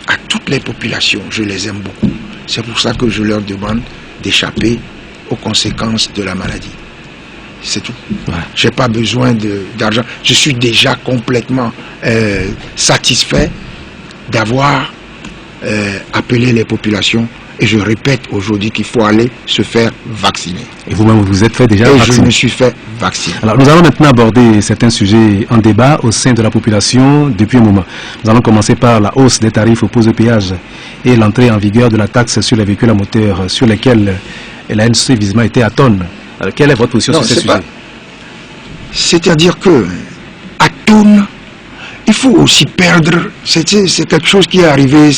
à toutes les populations, je les aime beaucoup. C'est pour ça que je leur demande d'échapper aux conséquences de la maladie. C'est tout. Ouais. Je n'ai pas besoin d'argent. Je suis déjà complètement satisfait d'avoir appelé les populations. Et je répète aujourd'hui qu'il faut aller se faire vacciner. Et vous-même, vous êtes fait déjà vacciner? Et je me suis fait vacciner. Alors, nous allons maintenant aborder certains sujets en débat au sein de la population depuis un moment. Nous allons commencer par la hausse des tarifs aux de péage et l'entrée en vigueur de la taxe sur les véhicules à moteur sur lesquels la NC visiblement était à tonne. Alors, quelle est votre position sur ces sujets? C'est-à-dire que à tonne, il faut aussi perdre. C'est quelque chose qui est arrivé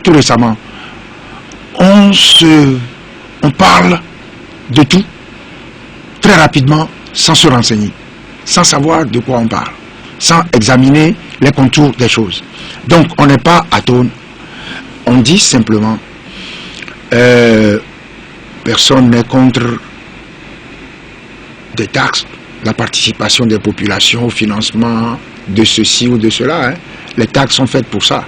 tout récemment. On parle de tout très rapidement sans se renseigner, sans savoir de quoi on parle, sans examiner les contours des choses. Donc on n'est pas à tonne. On dit simplement personne n'est contre des taxes, la participation des populations au financement de ceci ou de cela. Hein. Les taxes sont faites pour ça.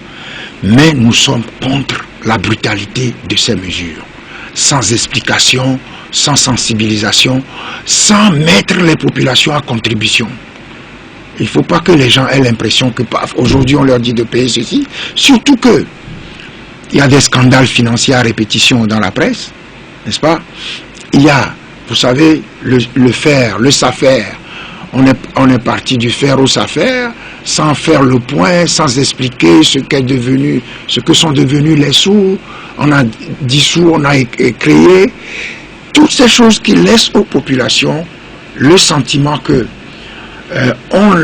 Mais nous sommes contre la brutalité de ces mesures. Sans explication, sans sensibilisation, sans mettre les populations à contribution. Il ne faut pas que les gens aient l'impression que aujourd'hui on leur dit de payer ceci. Surtout que il y a des scandales financiers à répétition dans la presse, n'est-ce pas? Il y a, vous savez, le FAIR, le SAFER. On est parti du FAIR au SAFER sans faire le point, sans expliquer ce que sont devenus les sous. On a dissous, on a créé toutes ces choses qui laissent aux populations le sentiment que on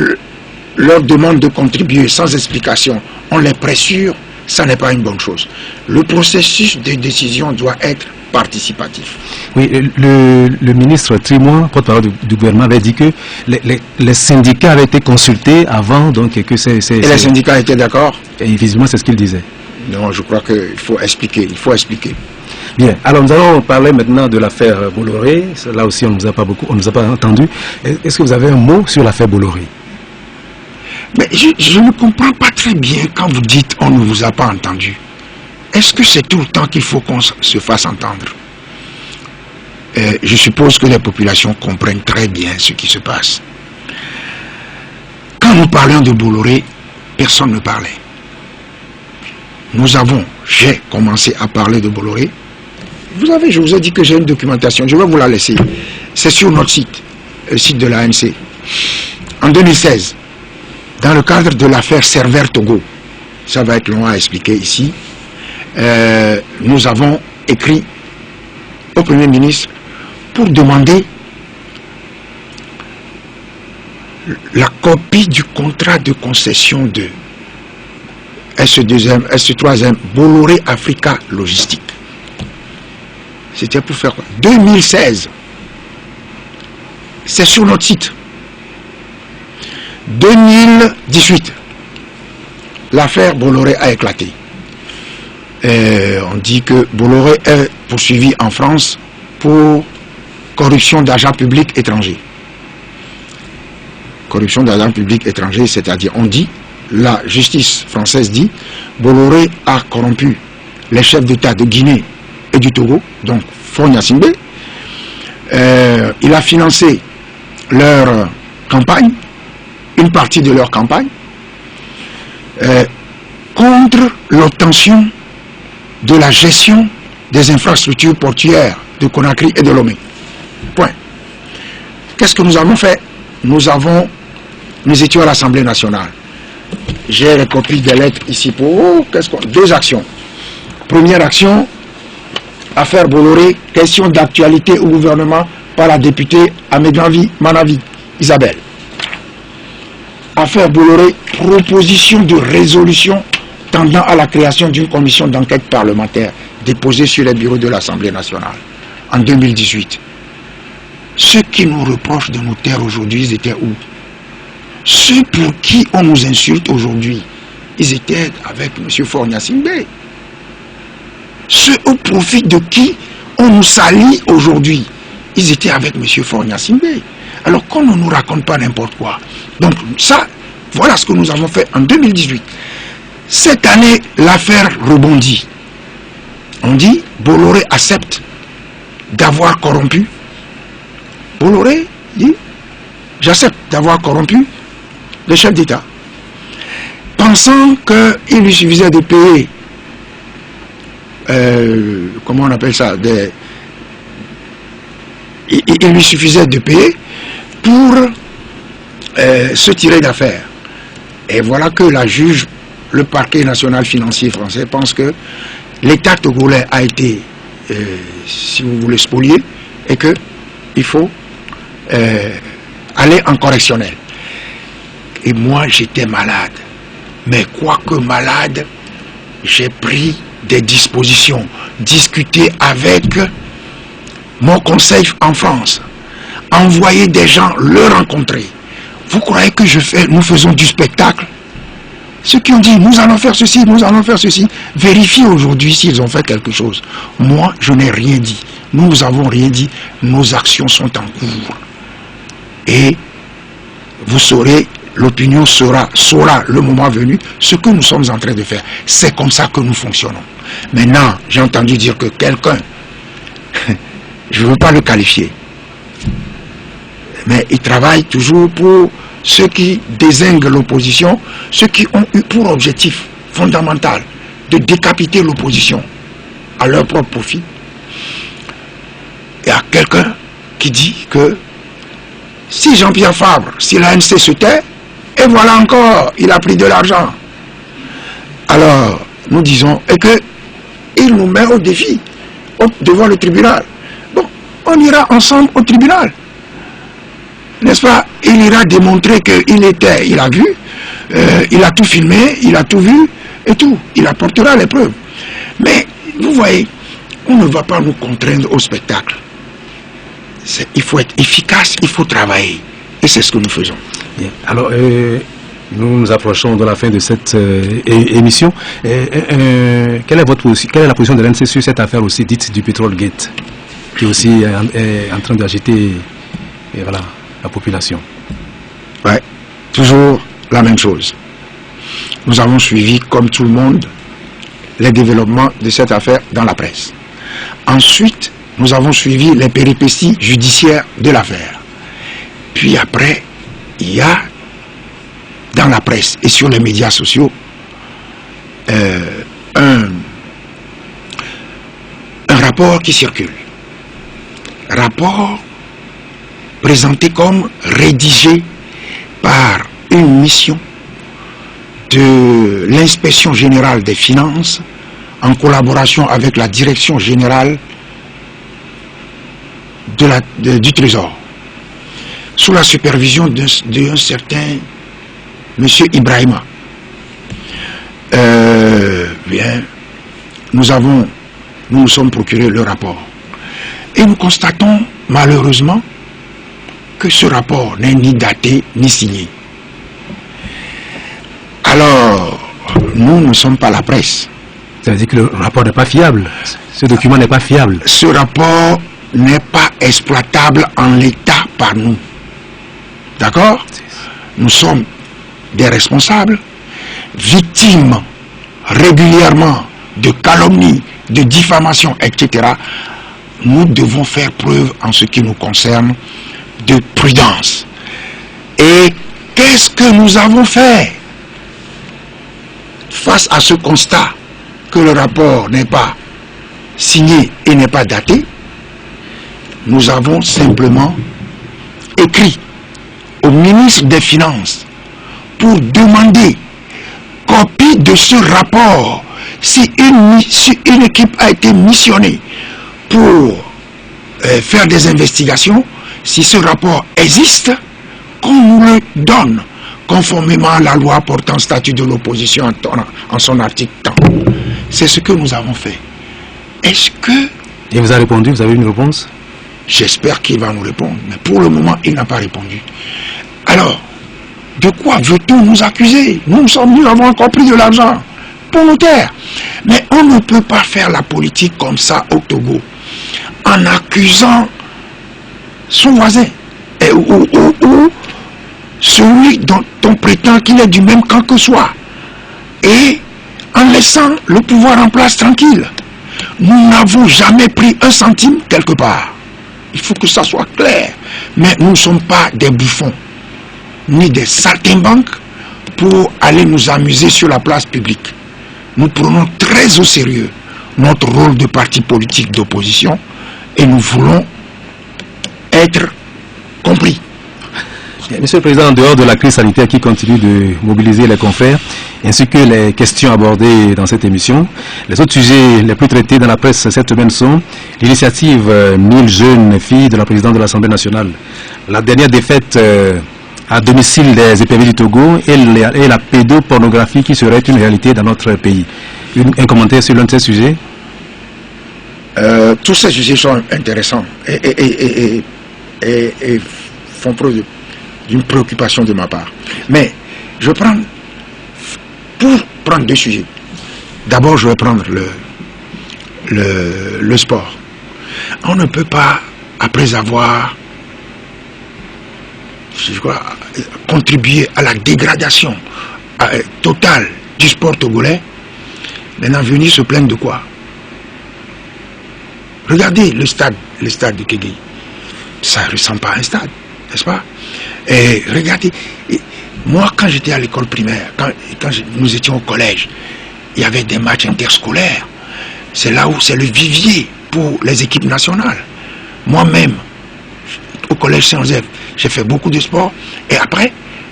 leur demande de contribuer sans explication, on les pressure, ça n'est pas une bonne chose. Le processus de décision doit être participatif. Oui, le ministre Trimois, porte-parole du gouvernement, avait dit que les syndicats avaient été consultés avant, donc que c'est... Et les syndicats étaient d'accord? Et visiblement, c'est ce qu'il disait. Non, je crois qu'il faut expliquer, Bien, alors nous allons parler maintenant de l'affaire Bolloré. Là aussi, on ne nous a pas entendu. Est-ce que vous avez un mot sur l'affaire Bolloré? Mais je ne comprends pas très bien quand vous dites on ne vous a pas entendu. Est-ce que c'est tout le temps qu'il faut qu'on se fasse entendre? Je suppose que les populations comprennent très bien ce qui se passe. Quand nous parlions de Bolloré, personne ne parlait. J'ai commencé à parler de Bolloré. Je vous ai dit que j'ai une documentation, je vais vous la laisser. C'est sur notre site, le site de l'ANC. En 2016, dans le cadre de l'affaire Servère-Togo, ça va être long à expliquer ici, nous avons écrit au Premier ministre pour demander la copie du contrat de concession de S3M Bolloré Africa Logistique. C'était pour faire quoi? 2016. C'est sur notre site. 2018. L'affaire Bolloré a éclaté. On dit que Bolloré est poursuivi en France pour corruption d'argent public étranger. Corruption d'argent public étranger, c'est-à-dire, on dit, la justice française dit, Bolloré a corrompu les chefs d'État de Guinée et du Togo, donc Faure Gnassingbé. Il a financé leur campagne, une partie de leur campagne, contre l'obtention de la gestion des infrastructures portuaires de Conakry et de Lomé. Point. Qu'est-ce que nous avons fait? Nous étions à l'Assemblée nationale. J'ai les copies des lettres ici pour deux actions. Première action, affaire Bolloré, question d'actualité au gouvernement par la députée Amédranvi Manavi, Isabelle. Affaire Bolloré, proposition de résolution tendant à la création d'une commission d'enquête parlementaire déposée sur les bureaux de l'Assemblée nationale en 2018. Ceux qui nous reprochent de nous taire aujourd'hui, ils étaient où? Ceux pour qui on nous insulte aujourd'hui, ils étaient avec M. Faure Gnassingbé. Ceux au profit de qui on nous salit aujourd'hui, ils étaient avec M. Faure Gnassingbé. Alors qu'on ne nous raconte pas n'importe quoi. Donc ça, voilà ce que nous avons fait en 2018. Cette année, l'affaire rebondit. On dit, Bolloré accepte d'avoir corrompu. Bolloré dit, j'accepte d'avoir corrompu le chef d'État. Pensant qu'il lui suffisait de payer, comment on appelle ça, il lui suffisait de payer pour se tirer d'affaire. Et voilà que la juge, le parquet national financier français, pense que l'État togolais a été, si vous voulez, spolié, et qu'il faut aller en correctionnel. Et moi, j'étais malade. Mais quoique malade, j'ai pris des dispositions, discuté avec mon conseil en France, envoyer des gens le rencontrer. Vous croyez que nous faisons du spectacle? Ceux qui ont dit, nous allons faire ceci, nous allons faire ceci, vérifiez aujourd'hui s'ils ont fait quelque chose. Moi, je n'ai rien dit. Nous n'avons rien dit. Nos actions sont en cours. Et vous saurez l'opinion saura le moment venu ce que nous sommes en train de faire. C'est comme ça que nous fonctionnons. Maintenant, j'ai entendu dire que quelqu'un, je ne veux pas le qualifier, mais il travaille toujours pour ceux qui dézinguent l'opposition, ceux qui ont eu pour objectif fondamental de décapiter l'opposition à leur propre profit. Il y a quelqu'un qui dit que si Jean-Pierre Fabre, si l'ANC se tait, et voilà encore, il a pris de l'argent. Alors, nous disons, et que il nous met au défi, devant le tribunal. Bon, on ira ensemble au tribunal. N'est-ce pas? Il ira démontrer il a vu, il a tout filmé, il a tout vu, et tout. Il apportera les preuves. Mais, vous voyez, on ne va pas nous contraindre au spectacle. Il faut être efficace, il faut travailler. Et c'est ce que nous faisons. Bien. Alors, nous nous approchons de la fin de cette émission. Quelle est la position de l'ANC sur cette affaire aussi dite du Pétrole Gate, qui est aussi en train d'agiter la population? Ouais, toujours la même chose. Nous avons suivi, comme tout le monde, les développements de cette affaire dans la presse. Ensuite, nous avons suivi les péripéties judiciaires de l'affaire. Puis après, il y a dans la presse et sur les médias sociaux un rapport qui circule. Rapport présenté comme rédigé par une mission de l'inspection générale des finances en collaboration avec la direction générale du Trésor, sous la supervision d'un certain Monsieur Ibrahima. Bien, nous nous sommes procuré le rapport. Et nous constatons malheureusement que ce rapport n'est ni daté ni signé. Alors, nous ne sommes pas la presse. Ça veut dire que le rapport n'est pas fiable. Ce document n'est pas fiable. Ce rapport n'est pas exploitable en l'état par nous. D'accord? Nous sommes des responsables, victimes régulièrement de calomnies, de diffamations, etc. Nous devons faire preuve en ce qui nous concerne de prudence. Et qu'est-ce que nous avons fait face à ce constat que le rapport n'est pas signé et n'est pas daté? Nous avons simplement écrit au ministre des Finances pour demander copie de ce rapport. Si une équipe a été missionnée pour faire des investigations, si ce rapport existe, qu'on nous le donne conformément à la loi portant statut de l'opposition en son article 10. C'est ce que nous avons fait. Est-ce que... Il vous a répondu, vous avez une réponse? J'espère qu'il va nous répondre, mais pour le moment, il n'a pas répondu. Alors, de quoi veut-on nous accuser? Nous avons encore pris de l'argent pour nos terres. Mais on ne peut pas faire la politique comme ça au Togo, en accusant son voisin, ou celui dont on prétend qu'il est du même camp que soi, et en laissant le pouvoir en place tranquille. Nous n'avons jamais pris un centime quelque part. Il faut que ça soit clair. Mais nous ne sommes pas des bouffons, ni des saltimbanques pour aller nous amuser sur la place publique. Nous prenons très au sérieux notre rôle de parti politique d'opposition et nous voulons être compris. Monsieur le Président, en dehors de la crise sanitaire qui continue de mobiliser les confrères, ainsi que les questions abordées dans cette émission, les autres sujets les plus traités dans la presse cette semaine sont l'initiative 1000 jeunes filles de la présidente de l'Assemblée nationale, la dernière défaite à domicile des éperviers du Togo et la pédopornographie qui serait une réalité dans notre pays. Un commentaire sur l'un de ces sujets? Tous ces sujets sont intéressants et font preuve d'une préoccupation de ma part. Mais je prends, pour prendre deux sujets, d'abord je vais prendre le sport. On ne peut pas, après avoir je crois, contribué à la dégradation totale du sport togolais, maintenant venir se plaindre de quoi? Regardez le stade de Kégué. Ça ne ressemble pas à un stade, n'est-ce pas? Et regardez, moi quand j'étais à l'école primaire, quand nous étions au collège, il y avait des matchs interscolaires. C'est là où c'est le vivier pour les équipes nationales. Moi-même, au collège Saint-Joseph, j'ai fait beaucoup de sport. Et après,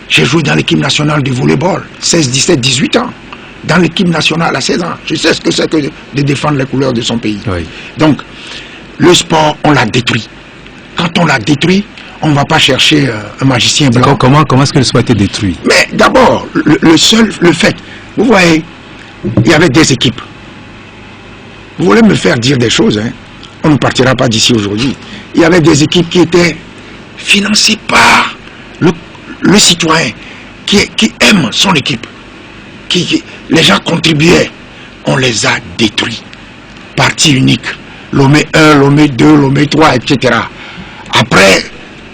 j'ai joué dans l'équipe nationale de volleyball, 16, 17, 18 ans. Dans l'équipe nationale à 16 ans. Je sais ce que c'est que de défendre les couleurs de son pays. Oui. Donc, le sport, on l'a détruit. Quand on l'a détruit, on ne va pas chercher un magicien blanc. Comment est-ce que le sport a été détruit? Mais d'abord, le fait, vous voyez, il y avait des équipes. Vous voulez me faire dire des choses, hein? On ne partira pas d'ici aujourd'hui. Il y avait des équipes qui étaient financées par le citoyen qui aime son équipe. Les gens contribuaient. On les a détruits. Parti unique. Lomé 1, Lomé 2, Lomé 3, etc. Après,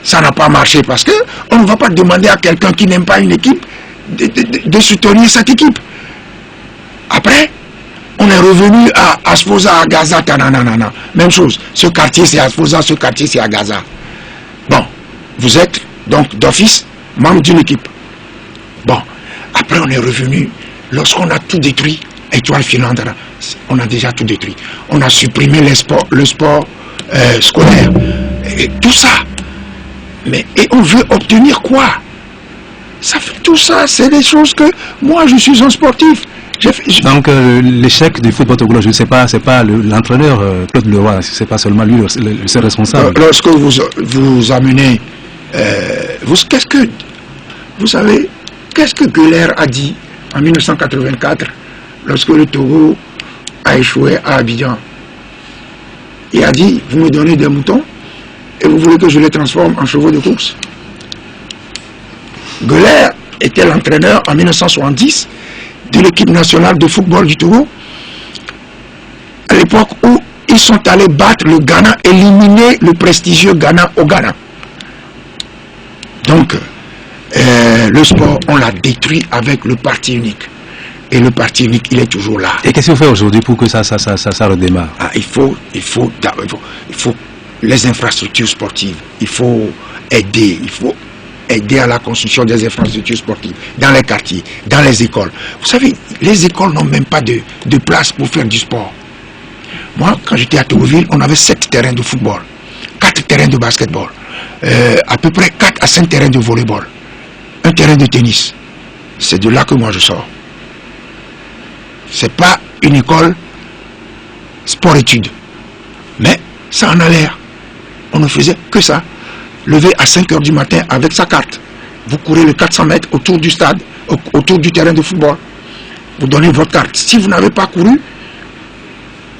ça n'a pas marché parce que on ne va pas demander à quelqu'un qui n'aime pas une équipe de soutenir cette équipe. Après, on est revenu à Asfosa, à Gaza, tananana. Même chose. Ce quartier c'est Asfosa, ce quartier c'est à Gaza. Bon, vous êtes donc d'office membre d'une équipe. Bon, après on est revenu. Lorsqu'on a tout détruit, Étoile Filante, on a déjà tout détruit. On a supprimé le sport scolaire. Et tout ça. Et on veut obtenir quoi? Ça fait tout ça, c'est des choses que moi je suis un sportif. Donc l'échec du football togolais, je ne sais pas, c'est pas l'entraîneur Claude Leroy, c'est pas seulement lui le seul responsable. Lorsque vous amenez, vous savez, qu'est-ce que Gueuler a dit en 1984 lorsque le Togo a échoué à Abidjan? Il a dit, vous me donnez des moutons et vous voulez que je les transforme en chevaux de course. Gueuler était l'entraîneur en 1970 de l'équipe nationale de football du Togo, à l'époque où ils sont allés battre le Ghana, éliminer le prestigieux Ghana au Ghana. Donc, le sport, on l'a détruit avec le parti unique. Et le parti unique, il est toujours là. Et qu'est-ce qu'on fait aujourd'hui pour que ça redémarre? Il faut les infrastructures sportives. Il faut aider à la construction des infrastructures sportives dans les quartiers, dans les écoles. Vous savez, les écoles n'ont même pas de place pour faire du sport. Moi, quand j'étais à Togoville, on avait 7 terrains de football, 4 terrains de basketball, à peu près 4 à 5 terrains de volleyball, un terrain de tennis. C'est de là que moi je sors. C'est pas une école sport-études. Mais ça en a l'air. On ne faisait que ça. Lever à 5 h du matin avec sa carte. Vous courez les 400 mètres autour du stade, autour du terrain de football. Vous donnez votre carte. Si vous n'avez pas couru,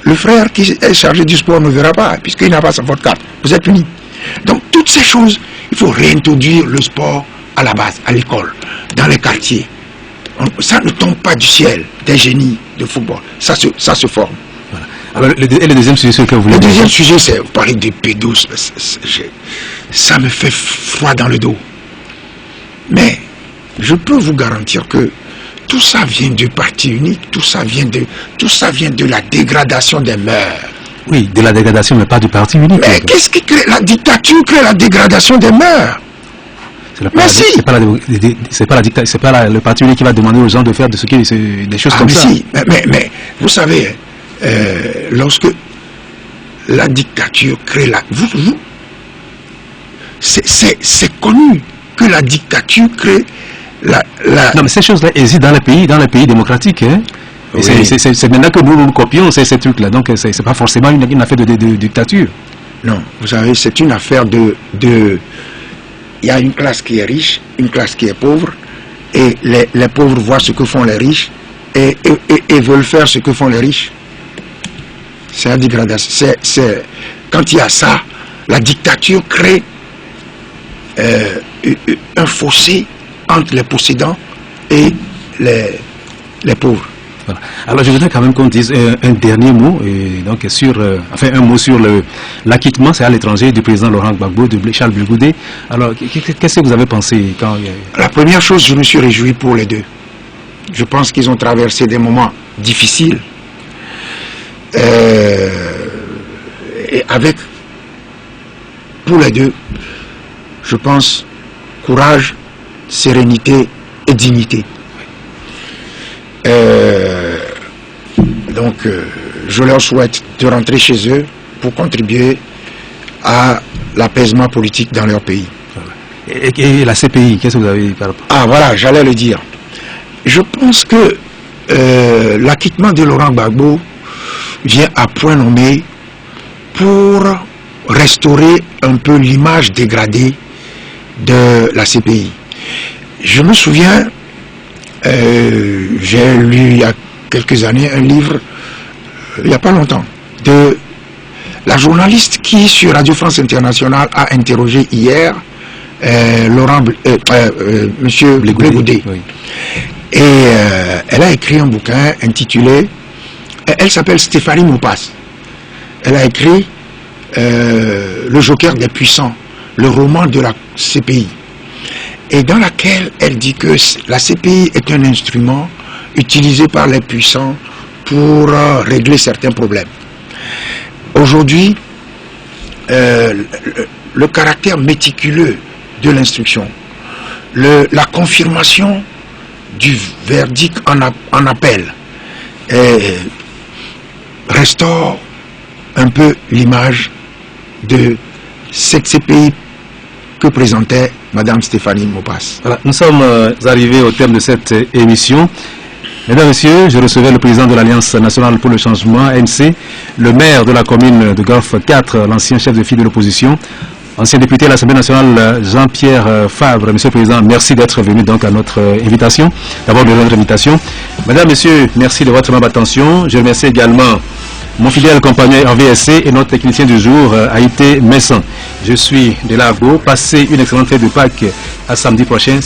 le frère qui est chargé du sport ne verra pas, puisqu'il n'a pas votre carte. Vous êtes puni. Donc toutes ces choses, il faut réintroduire le sport à la base, à l'école, dans les quartiers. Ça ne tombe pas du ciel, des génies de football. Ça se forme. Voilà. Alors, le deuxième sujet sur lequel vous voulez... Le deuxième sujet, c'est, vous parlez de pédos, ça me fait froid dans le dos. Mais je peux vous garantir que tout ça vient du parti unique, tout ça vient de la dégradation des mœurs. Oui, de la dégradation, mais pas du parti unique. Mais qu'est-ce qui crée la dictature, crée la dégradation des mœurs? C'est pas le parti unique qui va demander aux gens de faire des choses comme ça. Si, mais vous savez, lorsque la dictature crée la... C'est connu que la dictature crée la... Non, mais ces choses-là existent dans les pays démocratiques. Hein. Oui. C'est maintenant que nous copions ces trucs-là. Donc, c'est pas forcément une affaire de dictature. Non, vous savez, c'est une affaire de... Il y a une classe qui est riche, une classe qui est pauvre, et les pauvres voient ce que font les riches et veulent faire ce que font les riches. C'est la dégradation. Quand il y a ça, la dictature crée un fossé entre les possédants et les pauvres. Voilà. Alors je voudrais quand même qu'on dise un dernier mot, donc sur, un mot sur l'acquittement, c'est à l'étranger, du président Laurent Gbagbo, de Charles Blé Goudé. Alors qu'est-ce que vous avez pensé quand... La première chose, je me suis réjoui pour les deux. Je pense qu'ils ont traversé des moments difficiles. Et avec, pour les deux, je pense, courage, sérénité et dignité. Donc, je leur souhaite de rentrer chez eux pour contribuer à l'apaisement politique dans leur pays. Et la CPI, qu'est-ce que vous avez dit par rapport? Ah voilà, j'allais le dire. Je pense que l'acquittement de Laurent Gbagbo vient à point nommé pour restaurer un peu l'image dégradée de la CPI. Je me souviens, j'ai lu il y a quelques années un livre, il n'y a pas longtemps, de la journaliste qui sur Radio France Internationale a interrogé hier Monsieur Blé Goudé. Oui. Et elle a écrit un bouquin intitulé, elle s'appelle Stéphanie Moupas. Elle a écrit Le Joker des puissants, le roman de la CPI. Et dans laquelle elle dit que la CPI est un instrument utilisé par les puissants pour régler certains problèmes. Aujourd'hui, le caractère méticuleux de l'instruction, la confirmation du verdict en appel restaure un peu l'image de cette CPI que présentait Madame Stéphanie Moupas. Voilà, nous sommes arrivés au terme de cette émission. Mesdames, Messieurs, je recevais le président de l'Alliance nationale pour le changement, ANC, le maire de la commune de Golfe 4, l'ancien chef de file de l'opposition, ancien député à l'Assemblée nationale, Jean-Pierre Favre. Monsieur le Président, merci d'être venu donc à notre invitation, d'abord de notre invitation. Mesdames, Messieurs, merci de votre aimable attention. Je remercie également mon fidèle compagnon en VSC et notre technicien du jour, Haïté Messan. Je suis de Largo. Passez une excellente fête de Pâques à samedi prochain.